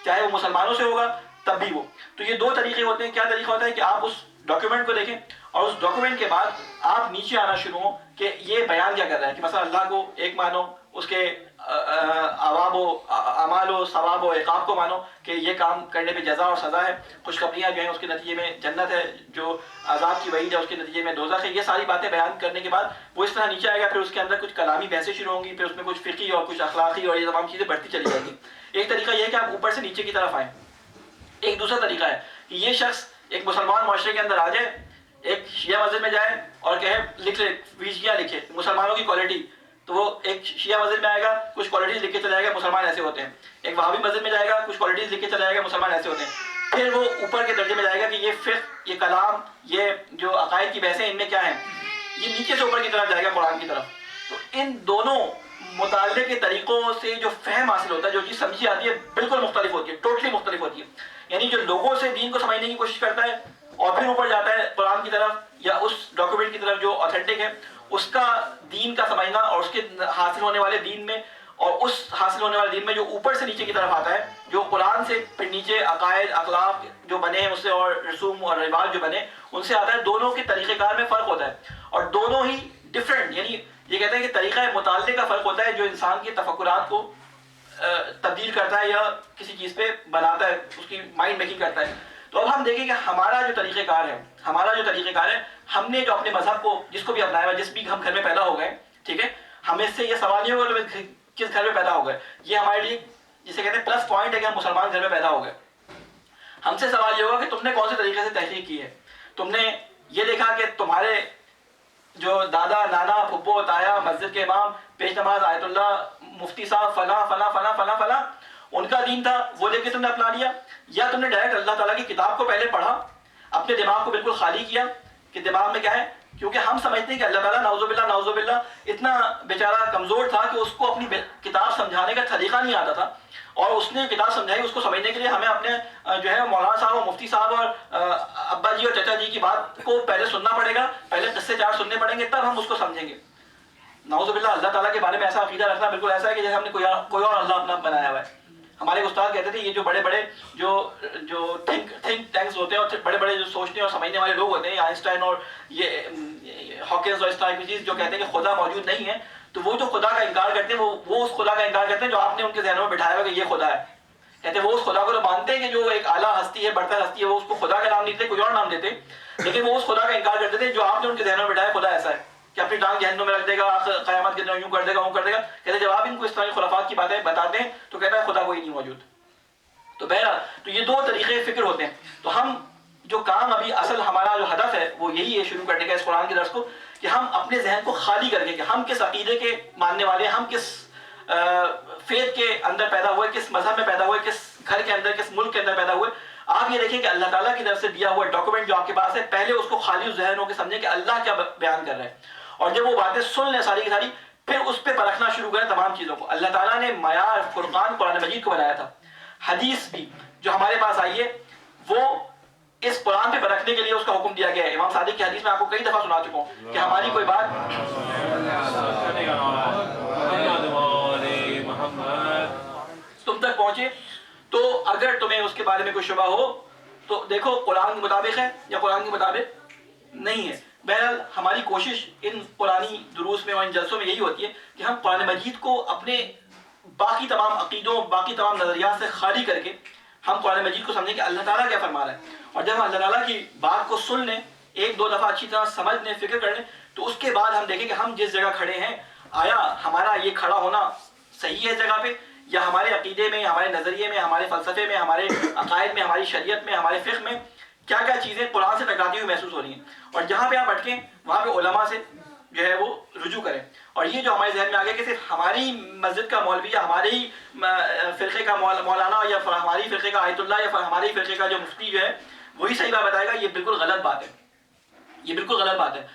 چاہے وہ مسلمانوں سے ہوگا تب بھی وہ. تو یہ دو طریقے ہوتے ہیں. کیا طریقہ ہوتا ہے کہ آپ اس ڈاکیومنٹ کو دیکھیں اور اس ڈاکیومنٹ کے بعد آپ نیچے آنا شروع ہوں کہ یہ بیان کیا کر رہا ہے، کہ مثلا اللہ کو ایک مانو، اس کے اواب و اعمال و ثواب و عقاب کو مانو کہ یہ کام کرنے پہ جزا اور سزا ہے، خوشخبریاں جو ہیں اس کے نتیجے میں جنت ہے، جو عذاب کی وعید ہے اس کے نتیجے میں دوزخ ہے. یہ ساری باتیں بیان کرنے کے بعد وہ اس طرح نیچے آئے گا. پھر اس کے اندر کچھ کلامی بحثیں شروع ہوں گی، پھر اس میں کچھ فقہی اور کچھ اخلاقی اور یہ تمام چیزیں بڑھتی چلی جائیں گی. ایک طریقہ یہ ہے کہ آپ اوپر سے نیچے کی طرف آئیں. ایک دوسرا طریقہ ہے کہ یہ شخص ایک مسلمان معاشرے کے اندر آ جائے، ایک شیعہ مسجد میں جائے اور کہے لکھ لے ویژیا لکھے مسلمانوں کی کوالٹی، تو وہ ایک شیعہ مسجد میں آئے گا، کچھ کوالٹیز لکھ کے چلا جائے گا، مسلمان ایسے ہوتے ہیں. ایک وہابی مسجد میں جائے گا، کچھ کوالٹیز لکھ کے چلا جائے گا، مسلمان ایسے ہوتے ہیں. پھر وہ اوپر کے درجے میں جائے گا کہ یہ فقہ، یہ کلام، یہ جو عقائد کی بحثیں ان میں کیا ہیں. یہ نیچے سے اوپر کی طرف جائے گا قرآن کی طرف. تو ان دونوں مطالعے کے طریقوں سے جو فہم حاصل ہوتا ہے، جو چیز سمجھی آتی ہے، بالکل مختلف ہوتی ہے، ٹوٹلی مختلف ہوتی ہے. یعنی جو لوگوں سے دین کو سمجھنے کی کوشش کرتا ہے اور پھر اوپر جاتا ہے قرآن کی طرف یا اس ڈاکیومنٹ کی طرف جو اوتھینٹک ہے، اس کا دین کا سمجھنا اور اس کے حاصل ہونے والے دین میں، اور اس حاصل ہونے والے دین میں جو اوپر سے نیچے کی طرف آتا ہے، جو قرآن سے پھر نیچے عقائد اخلاق جو بنے ہیں اس سے اور رسوم اور رواج جو بنے ان سے آتا ہے، دونوں کے طریقہ کار میں فرق ہوتا ہے اور دونوں ہی ڈفرینٹ، یعنی یہ کہتے ہیں کہ طریقہ مطالعے کا فرق ہوتا ہے جو انسان کے تفکرات کو تبدیل کرتا ہے یا کسی چیز پہ بناتا ہے، اس کی مائنڈ میکنگ کرتا ہے۔ تو اب ہم دیکھیں کہ ہمارا جو طریقہ کار ہے ہم نے جو اپنے مذہب کو جس کو بھی اپنایا ہوا، جس بھی ہم گھر میں پیدا ہو گئے، ٹھیک ہے، ہمیں سے یہ سوال نہیں ہوگا کہ کس گھر میں پیدا ہو گئے، یہ ہمارے لیے جسے کہتے ہیں پلس پوائنٹ ہے کہ ہم مسلمان گھر میں پیدا ہو گئے۔ ہم سے سوال یہ ہوگا کہ تم نے کون سے طریقے سے تحقیق کی ہے، تم نے یہ دیکھا کہ تمہارے جو دادا نانا پھپھو تایا مسجد کے امام پیش نماز آیت اللہ مفتی صاحب فلاں فلاں فلاں فلاں فلاں ان کا دین تھا، وہ لے کے تم نے اپنا لیا، یا تم نے ڈائریکٹ اللہ تعالیٰ کی کتاب کو پہلے پڑھا، اپنے دماغ کو بالکل خالی کیا کہ دماغ میں کیا ہے، کیونکہ ہم سمجھتے ہیں کہ اللہ تعالیٰ نعوذ باللہ اتنا بیچارہ کمزور تھا کہ اس کو اپنی کتاب سمجھانے کا طریقہ نہیں آتا تھا، اور اس نے کتاب سمجھائی، اس کو سمجھنے کے لیے ہمیں اپنے جو ہے مولانا صاحب اور مفتی صاحب اور ابا جی اور چچا جی کی بات کو پہلے سننا پڑے گا، پہلے قصے چار سننے پڑیں گے، تب ہم اس کو سمجھیں گے۔ نعوذ باللہ اللہ تعالیٰ کے بارے میں ایسا عقیدہ رکھنا بالکل ایسا ہے کہ جیسے ہم نے کوئی اور اللہ اپنا بنایا ہوا ہے۔ ہمارے استاد کہتے تھے یہ جو بڑے بڑے جو تھنک ٹینکس ہوتے ہیں اور بڑے بڑے جو سوچنے اور سمجھنے والے لوگ ہوتے ہیں، آئنسٹائن اور یہ ہاکنز اور اس طرح کی چیز جو کہتے ہیں کہ خدا موجود نہیں ہے، تو وہ جو خدا کا انکار کرتے ہیں وہ اس خدا کا انکار کرتے ہیں جو آپ نے ان کے ذہنوں میں بٹھایا ہوا کہ یہ خدا ہے۔ کہتے ہیں وہ اس خدا کو تو مانتے ہیں کہ جو ایک اعلیٰ ہستی ہے، برتر ہستی ہے، وہ اس کو خدا کا نام نہیں دیتے، کوئی اور نام دیتے، لیکن وہ اس خدا کا انکار کرتے تھے جو آپ نے ان کے ذہنوں میں بٹھایا خدا ایسا ہے کہ اپنی ٹانگ جہنم میں رکھ دے گا، قیامت کے دن یوں کر دے گا وہ کر دے گا۔ کہتے ہیں جب آپ ان کو اس طرح کی خرافات کی باتیں بتاتے ہیں تو کہتا ہے خدا کوئی نہیں موجود۔ تو بہرحال تو یہ دو طریقے فکر ہوتے ہیں۔ تو ہم جو کام ابھی اصل ہمارا جو ہدف ہے وہ یہی ہے شروع کرنے کا اس قرآن کے درس کو، کہ ہم اپنے ذہن کو خالی کر کے کہ ہم کس عقیدے کے ماننے والے ہیں، ہم کس فیتھ کے اندر پیدا ہوئے، کس مذہب میں پیدا ہوئے، کس گھر کے اندر، کس ملک کے اندر پیدا ہوئے۔ آپ یہ دیکھیں کہ اللہ تعالیٰ کی طرف سے دیا ہوا ڈاکومنٹ جو آپ کے پاس ہے، پہلے اس کو خالی ذہن ہو کے سمجھیں کہ اللہ کیا بیان کر رہا ہے، اور جب وہ باتیں سن لیں ساری کی ساری، پھر اس پہ پرکھنا شروع کریں تمام چیزوں کو۔ اللہ تعالیٰ نے معیار فرقان قرآن مجید کو بنایا تھا، حدیث بھی جو ہمارے پاس آئی ہے وہ اس قرآن پہ پرکھنے کے لیے اس کا حکم دیا گیا ہے۔ امام صادق کی حدیث میں آپ کو کئی دفعہ سنا چکا ہوں کہ ہماری کوئی بات تم تک پہنچے تو اگر تمہیں اس کے بارے میں کوئی شبہ ہو تو دیکھو قرآن کے مطابق ہے یا قرآن کے مطابق نہیں ہے۔ بہرحال ہماری کوشش ان قرآنی دروس میں اور ان جلسوں میں یہی ہوتی ہے کہ ہم قرآن مجید کو اپنے باقی تمام عقیدوں، باقی تمام نظریات سے خالی کر کے ہم قرآن مجید کو سمجھیں کہ اللہ تعالیٰ کیا فرما رہا ہے، اور جب ہم اللہ تعالیٰ کی بات کو سن لیں، ایک دو دفعہ اچھی طرح سمجھ لیں، فکر کر لیں، تو اس کے بعد ہم دیکھیں کہ ہم جس جگہ کھڑے ہیں آیا ہمارا یہ کھڑا ہونا صحیح ہے جگہ پہ، یا ہمارے عقیدے میں، ہمارے نظریے میں، ہمارے فلسفے میں، ہمارے عقائد میں، ہماری شریعت میں، ہمارے فقہ میں کیا کیا چیزیں قرآن سے ٹکراتی ہوئی محسوس ہو رہی ہیں، اور جہاں پہ آپ اٹکیں وہاں پہ علماء سے جو ہے وہ رجوع کریں۔ اور یہ جو ہمارے ذہن میں آ گیا کہ صرف ہماری مسجد کا مولوی یا ہمارے ہی فرقے کا مولانا یا ہماری فرقے کا آیت اللہ یا ہمارے ہی فرقے کا جو مفتی جو ہے وہی صحیح بات بتائے گا، یہ بالکل غلط بات ہے، یہ بالکل غلط بات ہے۔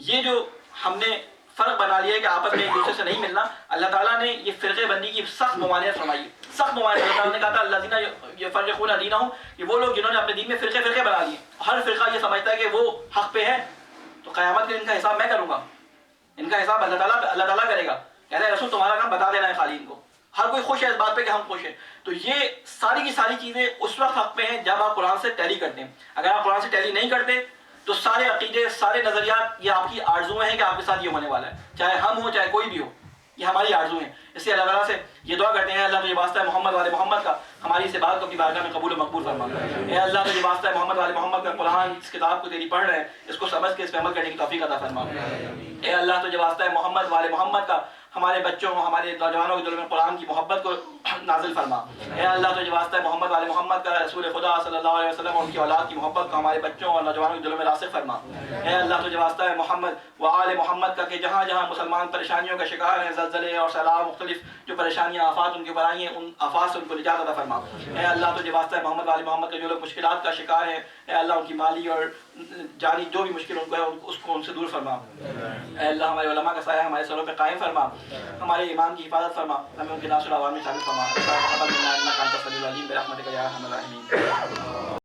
یہ جو ہم نے فرق بنا لیا ہے کہ آپس میں ایک دوسرے سے نہیں ملنا، اللہ تعالیٰ نے یہ فرقے بندی کی سخت ممانعت فرمائی، سخت ممانعت۔ اللہ تعالیٰ نے کہا تھا الذین یفرقون دینہم، کہ وہ لوگ جنہوں نے اپنے دین میں فرقے بنا لیے، ہر فرقہ یہ سمجھتا ہے کہ وہ حق پہ ہے، تو قیامت کے دن کا حساب میں کروں گا، ان کا حساب اللہ تعالیٰ کرے گا۔ کہتا ہے رسول تمہارا کام بتا دینا ہے خالی ان کو، ہر کوئی خوش ہے اس بات پہ کہ ہم خوش ہیں۔ تو یہ ساری کی ساری چیزیں اس وقت حق پہ ہیں جب آپ قرآن سے ٹیلی کرتے ہیں۔ اگر آپ قرآن سے ٹیلی نہیں کرتے تو سارے عقیدے، سارے نظریات یہ آپ کی آرزویں ہیں کہ آپ کے ساتھ یہ ہونے والا ہے، چاہے ہم ہوں چاہے کوئی بھی ہو، یہ ہماری آرزو ہیں۔ اس لیے اللہ تعالیٰ سے یہ دعا کرتے ہیں اللہ تجھے واسطہ ہے محمد والے محمد کا ہماری اس عبادت کو اپنی بارگاہ میں قبول و مقبول فرما۔ اے اللہ تجھے واسطہ ہے محمد والے محمد کا قرآن اس کتاب کو تیری پڑھ رہے ہیں، اس کو سمجھ کے اس پہ عمل کرنے کی توفیق عطا فرما۔ اے اللہ تجھے واسطہ ہے محمد والے محمد کا ہمارے بچوں، ہمارے نوجوانوں کے دلوں میں قرآن کی محبت کو نازل فرما۔ اے اللہ تجھے واسطہ ہے محمد والے محمد کا رسول خدا صلی اللہ علیہ وسلم اور ان کی اولاد کی محبت کو ہمارے بچوں اور نوجوانوں کے دلوں میں راسخ فرما۔ اے اللہ تجھے واسطہ ہے محمد و آل محمد کا کہ جہاں جہاں مسلمان پریشانیوں کا شکار ہیں، زلزلے اور سیلاب، مختلف جو پریشانیاں آفات ان کے اوپر آئی ہیں، ان آفات سے ان کو نجات عطا فرما۔ اے اللہ تجھے واسطہ ہے محمد والے محمد کا جو لوگ مشکلات کا شکار ہیں، اے اللہ ان کی مالی اور جانی جو بھی مشکل ان کو ہے اس کو ان سے دور فرما. اے اللہ ہمارے علماء کا سایہ ہمارے سروں پہ قائم فرما, ہمارے ایمان کی حفاظت فرما, ہمیں ان کے ناصر العوام میں شامل فرما.